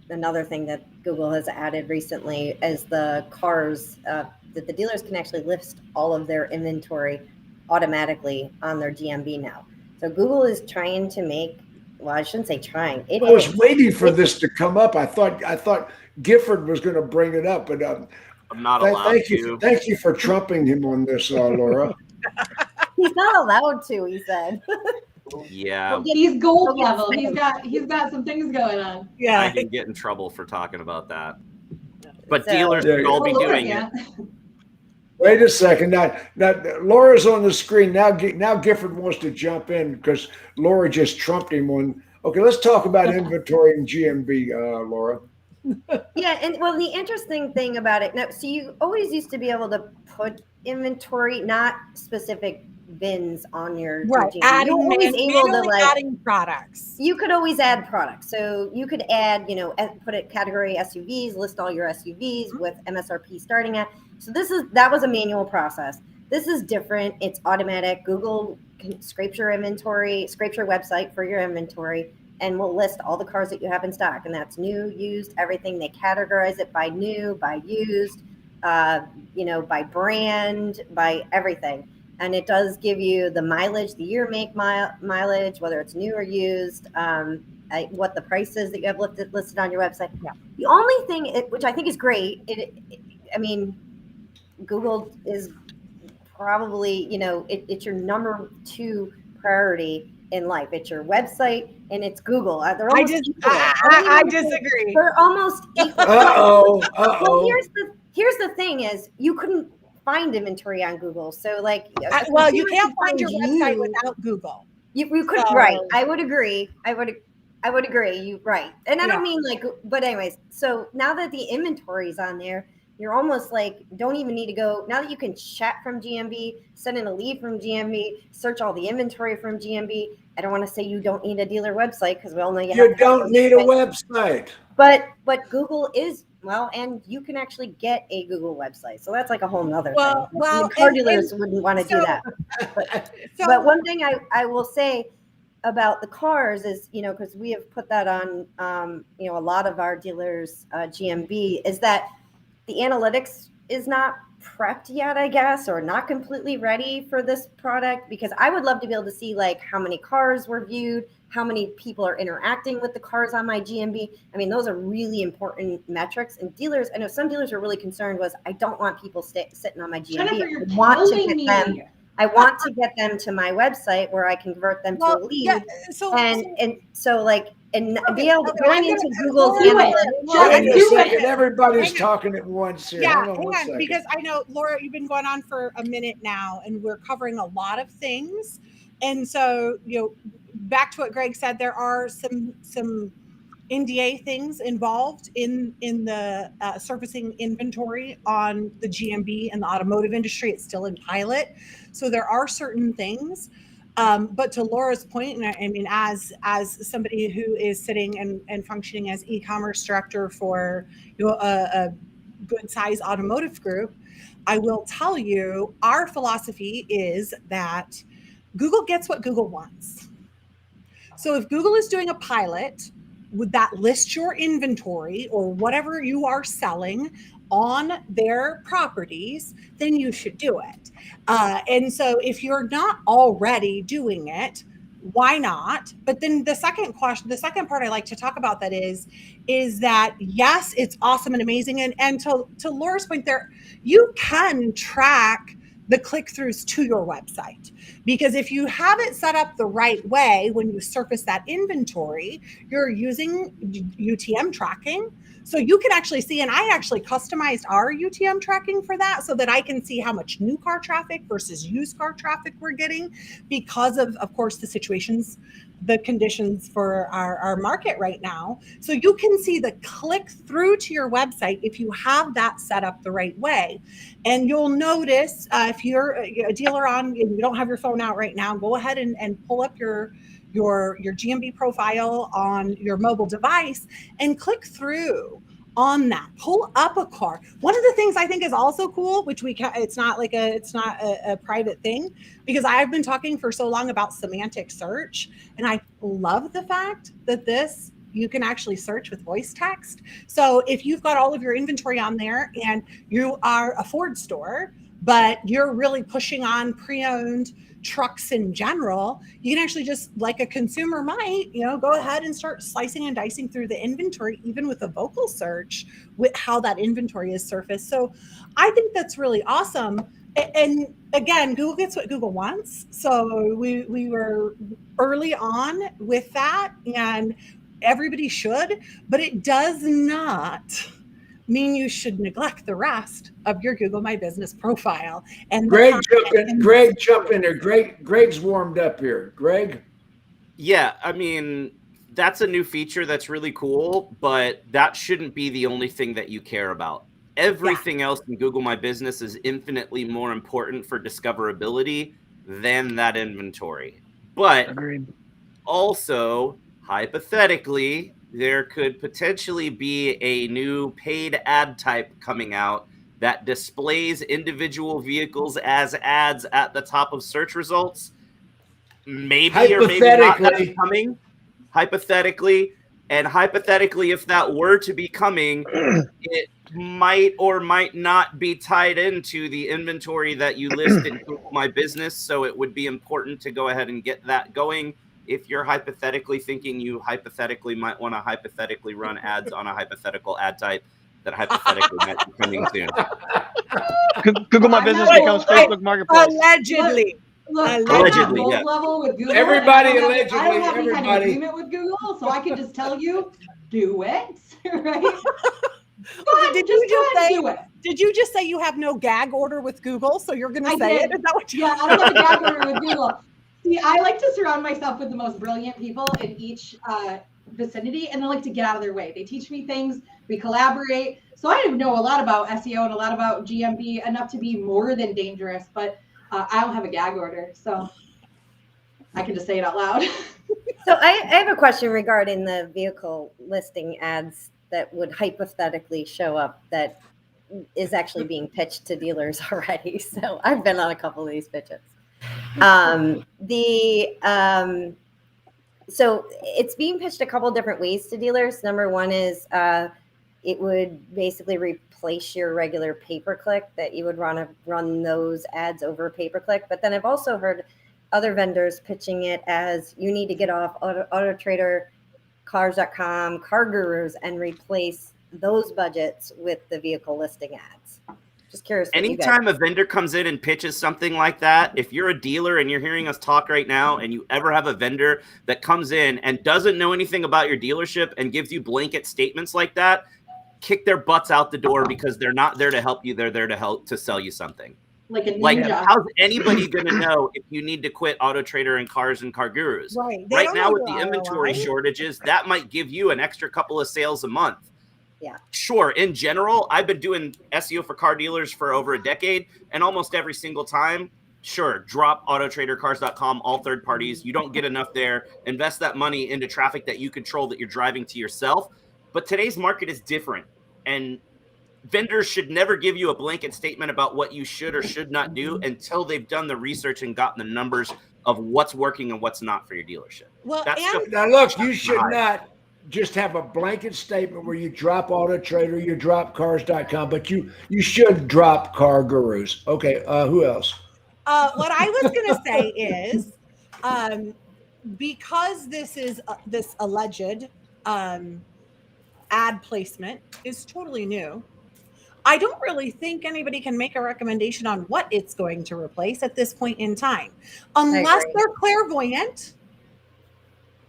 another thing that Google has added recently, is the cars that the dealers can actually list all of their inventory automatically on their GMB now. So Google is trying to make, well, I shouldn't say trying. I was waiting for this to come up. I thought Gifford was going to bring it up, but I'm not allowed to. Thank you for trumping him on this, Laura. He's not allowed to, he said. Yeah. He's gold level. He's got some things going on. Yeah. I can get in trouble for talking about that. But dealers should all be doing it. Wait a second. Now Laura's on the screen. Now Gifford wants to jump in because Laura just trumped him on. Okay, let's talk about inventory and GMB, Laura. Yeah, and well, the interesting thing about it now, so you always used to be able to put inventory, not specific bins on your right. Adding products. You could always add products. So you could add, put a category SUVs, list all your SUVs with MSRP starting at. So that was a manual process. This is different. It's automatic. Google scrapes your inventory, scrapes your website for your inventory, and will list all the cars that you have in stock. And that's new, used, everything. They categorize it by new, by used, by brand, by everything. And it does give you the mileage, the year, make, mileage, whether it's new or used, what the price is that you have listed on your website. Yeah. The only thing, which I think is great, Google is probably, it's your number 2 priority in life. It's your website and it's Google. I disagree. They're almost equal. Well, here's the thing is you couldn't find inventory on Google. So you can't find your website without Google. You could, right. I would agree. I would agree. You right. And I don't mean but anyways, so now that the inventory is on there, you're almost don't even need to go, now that you can chat from GMB, send in a lead from GMB, search all the inventory from GMB. I don't want to say you don't need a dealer website because we all know you don't need a website. But Google is, and you can actually get a Google website. So that's a whole nother thing. Well, car dealers wouldn't want to do that. But one thing I will say about the cars is, because we have put that on, a lot of our dealers' GMB, is that the analytics is not prepped yet, I guess, or not completely ready for this product, because I would love to be able to see how many cars were viewed, how many people are interacting with the cars on my GMB. I mean, those are really important metrics. And dealers, I know some dealers are really concerned I don't want people sitting on my GMB. Jennifer, I want to get them to my website where I convert them to a lead. Yeah, be able to going into Google's analytics. Everybody's talking at once here. Yeah, hang on, because I know, Laura, you've been going on for a minute now, and we're covering a lot of things. And so, back to what Greg said, there are some NDA things involved in the surfacing inventory on the GMB and the automotive industry. It's still in pilot. So there are certain things. But to Laura's point, and I mean, as somebody who is sitting and functioning as e-commerce director for a good size automotive group, I will tell you our philosophy is that Google gets what Google wants. So if Google is doing a pilot that lists your inventory or whatever you are selling on their properties, then you should do it. And so if you're not already doing it, why not? But then the second part I like to talk about that is that, yes, it's awesome and amazing. And to Laura's point there, you can track the click-throughs to your website. Because if you have it set up the right way, when you surface that inventory, you're using UTM tracking. So you can actually see, and I actually customized our UTM tracking for that so that I can see how much new car traffic versus used car traffic we're getting because of course, the situations, the conditions for our market right now. So you can see the click through to your website if you have that set up the right way. And you'll notice if you're a dealer on and you don't have your phone out right now, go ahead and pull up your GMB profile on your mobile device and click through on that. Pull up a car. One of the things I think is also cool, which it's not a private thing, because I've been talking for so long about semantic search, and I love the fact that you can actually search with voice text. So if you've got all of your inventory on there and you are a Ford store, but you're really pushing on pre-owned trucks in general, you can actually just, like a consumer might, go ahead and start slicing and dicing through the inventory, even with a vocal search, with how that inventory is surfaced. So I think that's really awesome. And again, Google gets what Google wants. So we were early on with that, and everybody should, but it does not mean you should neglect the rest of your Google My Business profile. And Greg, jump in there. Greg's warmed up here. Greg? Yeah, I mean, that's a new feature that's really cool, but that shouldn't be the only thing that you care about. Everything else in Google My Business is infinitely more important for discoverability than that inventory. But Agreed. Also, hypothetically, there could potentially be a new paid ad type coming out that displays individual vehicles as ads at the top of search results. Maybe or maybe not that's coming. Hypothetically. And hypothetically, if that were to be coming, it might or might not be tied into the inventory that you list in Google My Business. So it would be important to go ahead and get that going. If you're hypothetically thinking you hypothetically might want to hypothetically run ads on a hypothetical ad type that hypothetically might be coming soon. Google My Business becomes Facebook Marketplace. Allegedly. Look, Allegedly, I'm yeah. level with Google. Everybody I don't allegedly, have any kind of everybody. agreement with Google, so I can just tell you, do it, right? Did you just say you have no gag order with Google? So you're going to say it? Is that what Yeah, I don't have a gag order with Google. See, I like to surround myself with the most brilliant people in each vicinity, and I like to get out of their way. They teach me things, we collaborate. So I know a lot about SEO and a lot about GMB, enough to be more than dangerous, but I don't have a gag order, so I can just say it out loud. So I have a question regarding the vehicle listing ads that would hypothetically show up that is actually being pitched to dealers already. So I've been on a couple of these pitches. So it's being pitched a couple different ways to dealers. Number one is it would basically replace your regular pay-per-click, that you would run those ads over pay-per-click. But then I've also heard other vendors pitching it as you need to get off Auto Trader, Cars.com, Car Gurus, and replace those budgets with the vehicle listing ads. Just curious. Anytime a vendor comes in and pitches something like that, if you're a dealer and you're hearing us talk right now and you ever have a vendor that comes in and doesn't know anything about your dealership and gives you blanket statements like that, kick their butts out the door, because they're not there to help you. They're there to sell you something. Like a ninja. How's anybody going to know if you need to quit Auto Trader and Cars and Car Gurus? Right. Right now with the inventory shortages, that might give you an extra couple of sales a month. Yeah. Sure. In general, I've been doing SEO for car dealers for over a decade, and almost every single time, sure, drop Auto Trader, Cars.com, all third parties. You don't get enough there. Invest that money into traffic that you control, that you're driving to yourself. But today's market is different, and vendors should never give you a blanket statement about what you should or should not do until they've done the research and gotten the numbers of what's working and what's not for your dealership. Well, now look, you should not just have a blanket statement where you drop Auto Trader, you drop Cars.com, but you should drop Car Gurus. Okay, who else? What I was going to say is, because this is this alleged ad placement is totally new, I don't really think anybody can make a recommendation on what it's going to replace at this point in time, unless agree. they're clairvoyant.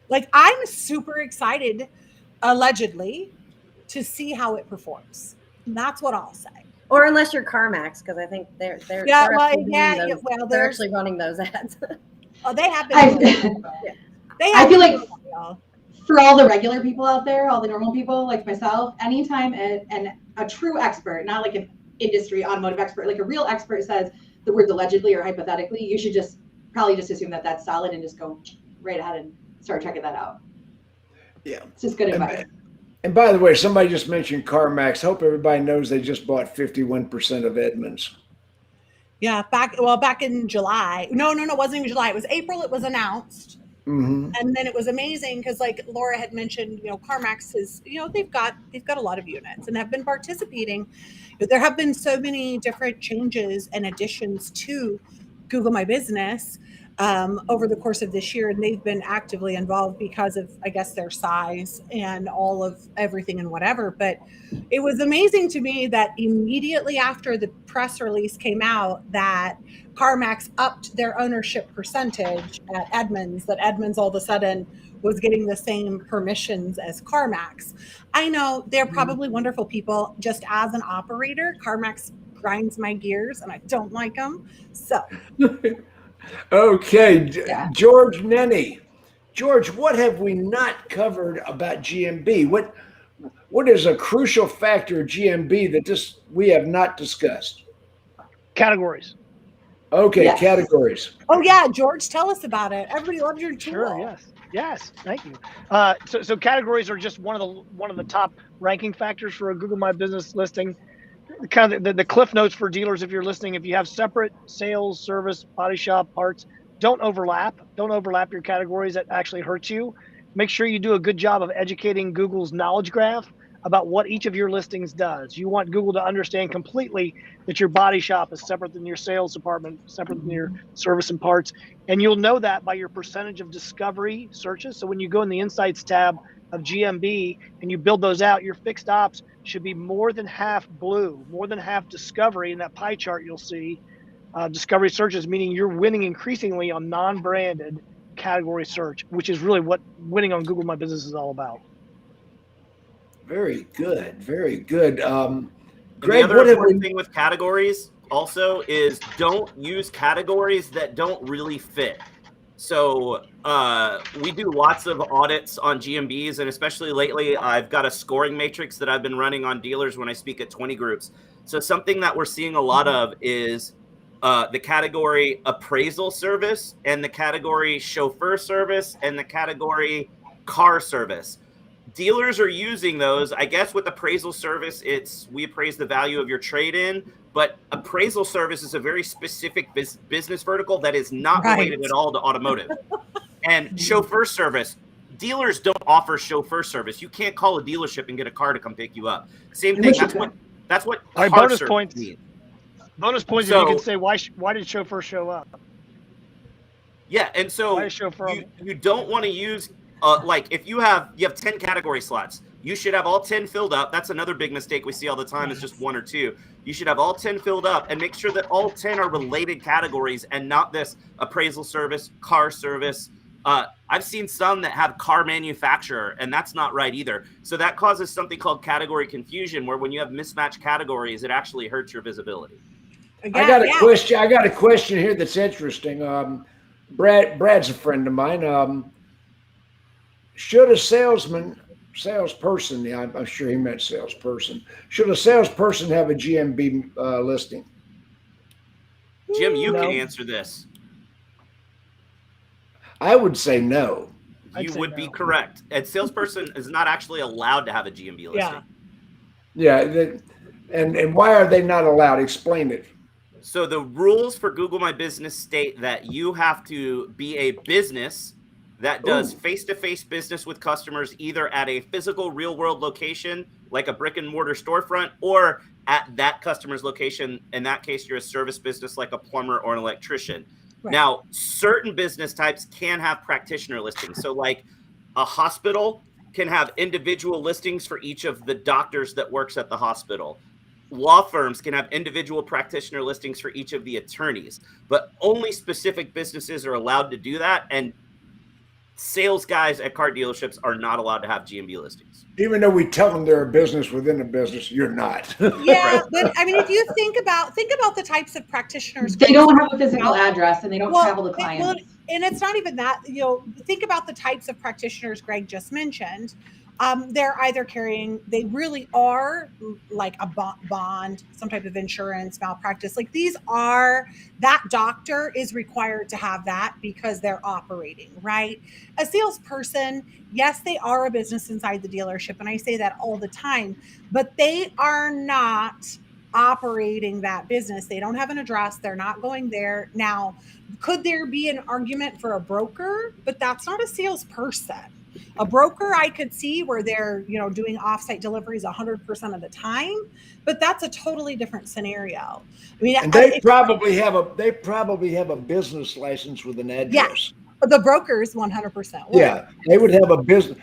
Like, I'm super excited, allegedly, to see how it performs. And that's what I'll say. Or unless you're CarMax, because I think they're Yeah, they're well, actually yeah, doing yeah, those- well, they're there's, actually running those ads. oh, they have I- been. They I have feel been like- for a while. For all the regular people out there, all the normal people like myself, anytime a true expert, not like an industry automotive expert, like a real expert says the words allegedly or hypothetically, you should probably just assume that that's solid and just go right ahead and start checking that out. Yeah. It's just good advice. And by the way, somebody just mentioned CarMax. Hope everybody knows they just bought 51% of Edmunds. Yeah, back in July. No, it wasn't even July. It was April. It was announced. Mm-hmm. And then it was amazing because, like Laura had mentioned, CarMax is, they've got a lot of units and have been participating. There have been so many different changes and additions to Google My Business over the course of this year, and they've been actively involved because of, I guess, their size and all of everything and whatever. But it was amazing to me that immediately after the press release came out that CarMax upped their ownership percentage at Edmunds, that Edmunds all of a sudden was getting the same permissions as CarMax. I know they're probably wonderful people. Just as an operator, CarMax grinds my gears and I don't like them. So. Okay, Yeah. George Nenni. George, what have we not covered about GMB? What is a crucial factor of GMB that we have not discussed? Categories. Okay, Yes. categories. Oh yeah, George, tell us about it. Everybody loves your tool. Sure. Yes. Thank you. So categories are just one of the top ranking factors for a Google My Business listing. Kind of the cliff notes for dealers, if you're listening, if you have separate sales, service, body shop, parts, don't overlap your categories. That actually hurts you. Make sure you do a good job of educating Google's knowledge graph about what each of your listings does. You want Google to understand completely that your body shop is separate than your sales department, separate than your service and parts. And you'll know that by your percentage of discovery searches. So when you go in the Insights tab of GMB and you build those out, your fixed ops should be more than half blue, more than half discovery. In that pie chart, you'll see discovery searches, meaning you're winning increasingly on non-branded category search, which is really what winning on Google My Business is all about. Very good. Very good. Greg, Greg, the other important thing with categories also is don't use categories that don't really fit. So we do lots of audits on GMBs, and especially lately, I've got a scoring matrix that I've been running on dealers when I speak at 20 groups. So something that we're seeing a lot of is the category appraisal service and the category chauffeur service and the category car service. Dealers are using those. I guess with appraisal service, we appraise the value of your trade-in, but appraisal service is a very specific business vertical that is not related at all to automotive. And chauffeur service, dealers don't offer chauffeur service. You can't call a dealership and get a car to come pick you up. Same thing. That's what All right, car bonus service points. means. Bonus points So- if you can say why did chauffeur show up? Yeah, and so Why is chauffeur? you don't want to use like if you have 10 category slots, you should have all 10 filled up. That's another big mistake we see all the time is just one or two. You should have all 10 filled up and make sure that all 10 are related categories and not this appraisal service, car service. I've seen some that have car manufacturer, and that's not right either. So that causes something called category confusion, where when you have mismatched categories, it actually hurts your visibility. I got a question here that's interesting. Brad's a friend of mine. Should a salesperson, I'm sure he meant salesperson. Should a salesperson have a GMB listing? Jim, you No. can answer this. I would say no. I'd You say would be no. correct. A salesperson is not actually allowed to have a GMB listing. Yeah. Yeah, and why are they not allowed? Explain it. So the rules for Google My Business state that you have to be a business that does face-to-face business with customers either at a physical real-world location, like a brick-and-mortar storefront, or at that customer's location. In that case, you're a service business like a plumber or an electrician. Right. Now, certain business types can have practitioner listings. So like a hospital can have individual listings for each of the doctors that works at the hospital. law firms can have individual practitioner listings for each of the attorneys, but only specific businesses are allowed to do that. And sales guys at car dealerships are not allowed to have GMB listings. Even though we tell them they're a business within a business, you're not. Yeah, but I mean, if you think about the types of practitioners, They don't have a physical address and they don't travel to clients. Well, and it's not even that. Think about the types of practitioners Greg just mentioned. They're either they really are like a bond, some type of insurance, malpractice. Like that doctor is required to have that because they're operating, right? A salesperson, yes, they are a business inside the dealership. And I say that all the time, but they are not operating that business. They don't have an address. They're not going there. Now, could there be an argument for a broker? But that's not a salesperson. A broker, I could see where they're, doing offsite deliveries 100% of the time, but that's a totally different scenario. I mean, and they probably have a business license with an address. Yes, the brokers 100%. Yeah, they would have a business.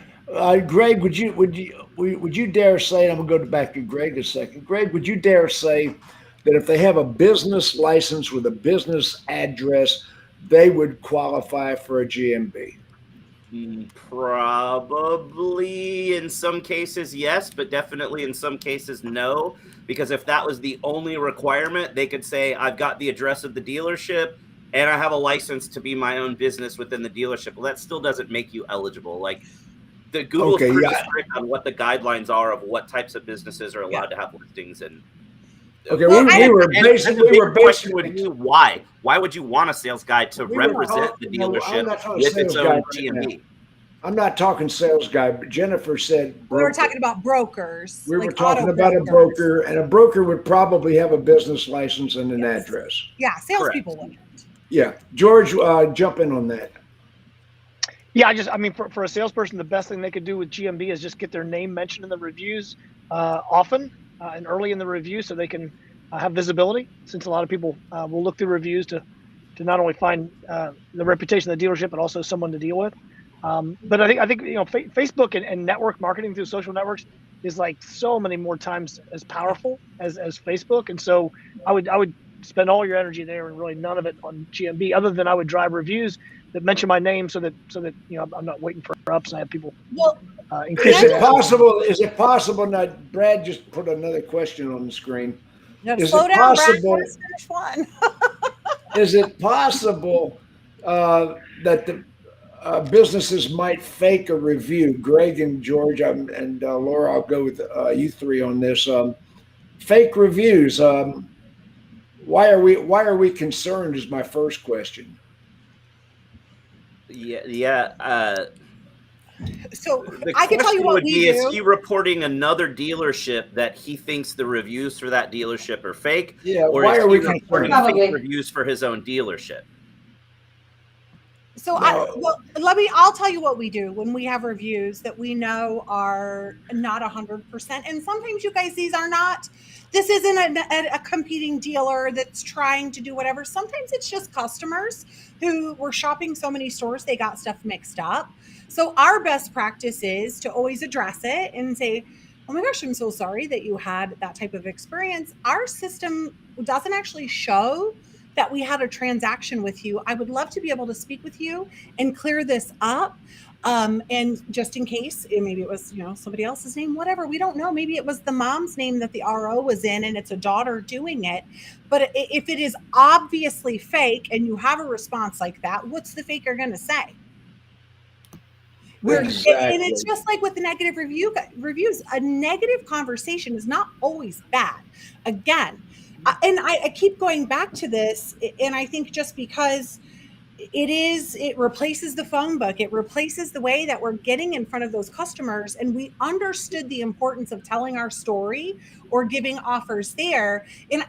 Greg, would you dare say? And I'm gonna go back to Greg a second. Greg, would you dare say that if they have a business license with a business address, they would qualify for a GMB? Probably in some cases, yes, but definitely in some cases, no. Because if that was the only requirement, they could say, I've got the address of the dealership and I have a license to be my own business within the dealership. Well, that still doesn't make you eligible. Like the Google's pretty strict on what the guidelines are of what types of businesses are allowed to have listings. And okay, we were basically would be why? Why would you want a sales guy to represent the dealership with its own GMB? I'm not talking sales guy, but Jennifer said broker. We were talking about brokers. We were talking about a broker, and a broker would probably have a business license and an address. Yeah, salespeople wouldn't. Yeah, George, jump in on that. Yeah, for a salesperson, the best thing they could do with GMB is just get their name mentioned in the reviews often and early in the review, so they can have visibility. Since a lot of people will look through reviews to not only find the reputation of the dealership, but also someone to deal with. But I think Facebook and network marketing through social networks is like so many more times as powerful as Facebook, and so I would spend all your energy there and really none of it on GMB. Other than I would drive reviews that mention my name, so that I'm not waiting for ups and I have people. Well, is it possible? Now, Brad just put another question on the screen. Slow down, Brad. Let's finish one. Is it possible that the businesses might fake a review? Greg and George and Laura, I'll go with you three on this. Fake reviews. Why are we concerned? Is my first question. Yeah. So I can tell you what we do. Is he reporting another dealership that he thinks the reviews for that dealership are fake? Yeah. Or why is are we reporting fake reviews for his own dealership? So I'll tell you what we do when we have reviews that we know are not 100%. And sometimes you guys, these are not, this isn't a competing dealer that's trying to do whatever. Sometimes it's just customers who were shopping so many stores, they got stuff mixed up. So our best practice is to always address it and say, oh my gosh, I'm so sorry that you had that type of experience. Our system doesn't actually show that we had a transaction with you. I would love to be able to speak with you and clear this up. And just in case, maybe it was, somebody else's name, whatever, we don't know. Maybe it was the mom's name that the RO was in and it's a daughter doing it. But if it is obviously fake and you have a response like that, what's the faker going to say? Exactly. And it's just like with the negative reviews, a negative conversation is not always bad. Again, and I keep going back to this, and I think just because it replaces the phone book, it replaces the way that we're getting in front of those customers, and we understood the importance of telling our story or giving offers there. And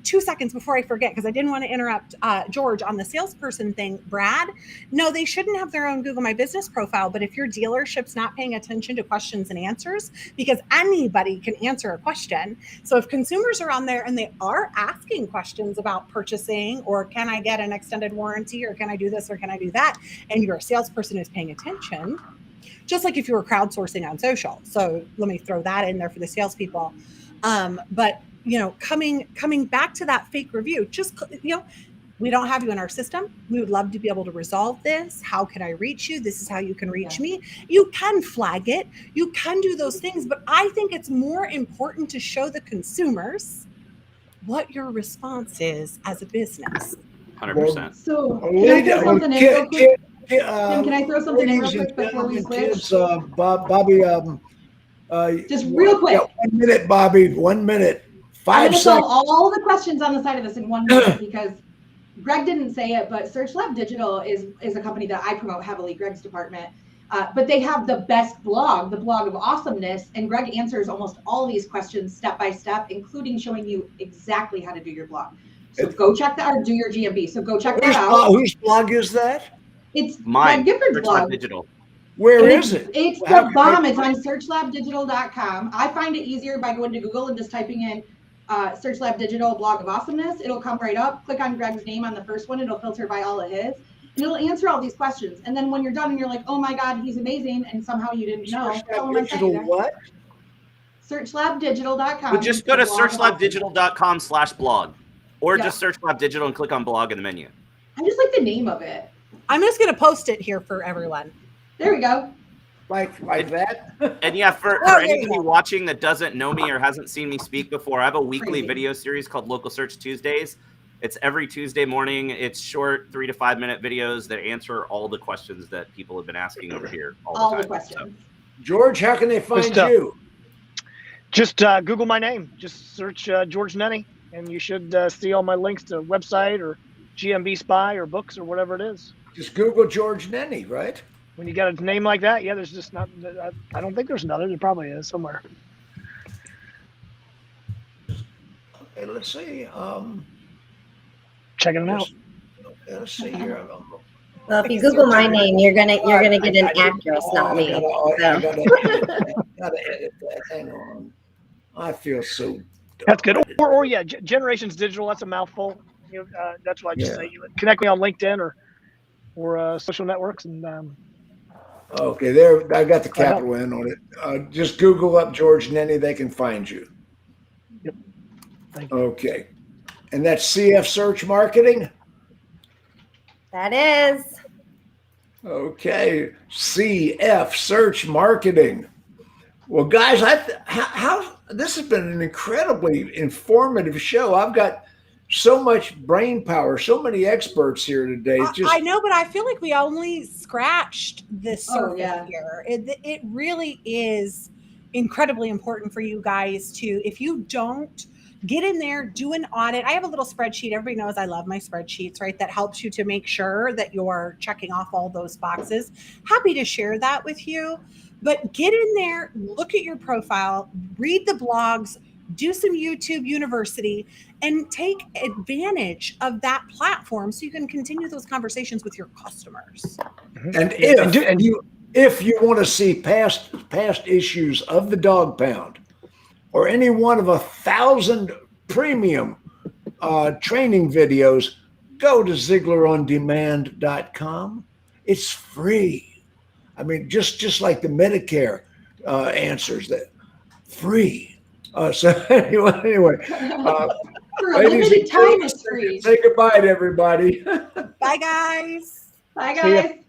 2 seconds before I forget, because I didn't want to interrupt George on the salesperson thing. Brad, no, they shouldn't have their own Google My Business profile, but if your dealership's not paying attention to questions and answers, because anybody can answer a question. So if consumers are on there and they are asking questions about purchasing, or can I get an extended warranty, or can I do this, or can I do that, and you're a salesperson who's paying attention, just like if you were crowdsourcing on social. So let me throw that in there for the salespeople. But coming back to that fake review, just, we don't have you in our system. We would love to be able to resolve this. How can I reach you? This is how you can reach me. You can flag it. You can do those things. But I think it's more important to show the consumers what your response is as a business. 100%. So can I throw something in real quick? Tim, can I throw something in real quick before we switch? Bobbie, just real quick. 1 minute, Bobbie. 1 minute. 5 I'm going to seconds. fill all the questions on the side of this in 1 minute because Greg didn't say it, but SearchLab Digital is a company that I promote heavily, Greg's department. But they have the best blog, the blog of awesomeness, and Greg answers almost all these questions step by step, including showing you exactly how to do your blog. So go check that, or do your GMB. So go check that out. Whose blog is that? It's Mine. Greg Gifford's blog. Digital. Where is it? It's the bomb. It's on searchlabdigital.com. I find it easier by going to Google and just typing in SearchLab Digital blog of awesomeness. It'll come right up. Click on Greg's name on the first one. It'll filter by all of his. And it'll answer all these questions. And then when you're done and you're like, oh my God, he's amazing, and somehow you didn't know. What? SearchLabDigital.com. But just go to searchlabdigital.com/blog, or just SearchLab Digital and click on blog in the menu. I just like the name of it. I'm just going to post it here for everyone. There we go. Like that? And yeah, for anybody watching that doesn't know me or hasn't seen me speak before, I have a weekly video series called Local Search Tuesdays. It's every Tuesday morning. It's short 3 to 5 minute videos that answer all the questions that people have been asking over here all the questions. So. George, how can they find you? Just Google my name. Just search George Nenni, and you should see all my links to website or GMB Spy or books or whatever it is. Just Google George Nenni, right? When you got a name like that, there's just not. I don't think there's another. There probably is somewhere. Okay, let's see. Checking it out. Let's see here. Well, if you Google my name, you're gonna get an actress, not me. I gotta edit that. Hang on. I feel so. That's good. Or Generations Digital. That's a mouthful. That's why I just say you connect me on LinkedIn or social networks and. Okay, there. I got the capital N on it. Just Google up George Nenni. They can find you. Yep. Thank you. Okay, and that's CF Search Marketing. That is. Okay, CF Search Marketing. Well, guys, this has been an incredibly informative show. I've got so much brain power, so many experts here today. I know, but I feel like we only scratched the surface here. It really is incredibly important for you guys to, if you don't get in there, do an audit. I have a little spreadsheet. Everybody knows I love my spreadsheets, right? That helps you to make sure that you're checking off all those boxes. Happy to share that with you. But get in there, look at your profile, read the blogs, do some YouTube University, and take advantage of that platform so you can continue those conversations with your customers. And if you want to see past issues of the Dog Pound or any one of 1,000 premium training videos, go to ZieglerOnDemand.com. It's free. I mean, just like the Medicare answers, that free. So anyway, for a limited time, it's free. Say goodbye to everybody. Bye, guys. Bye, guys.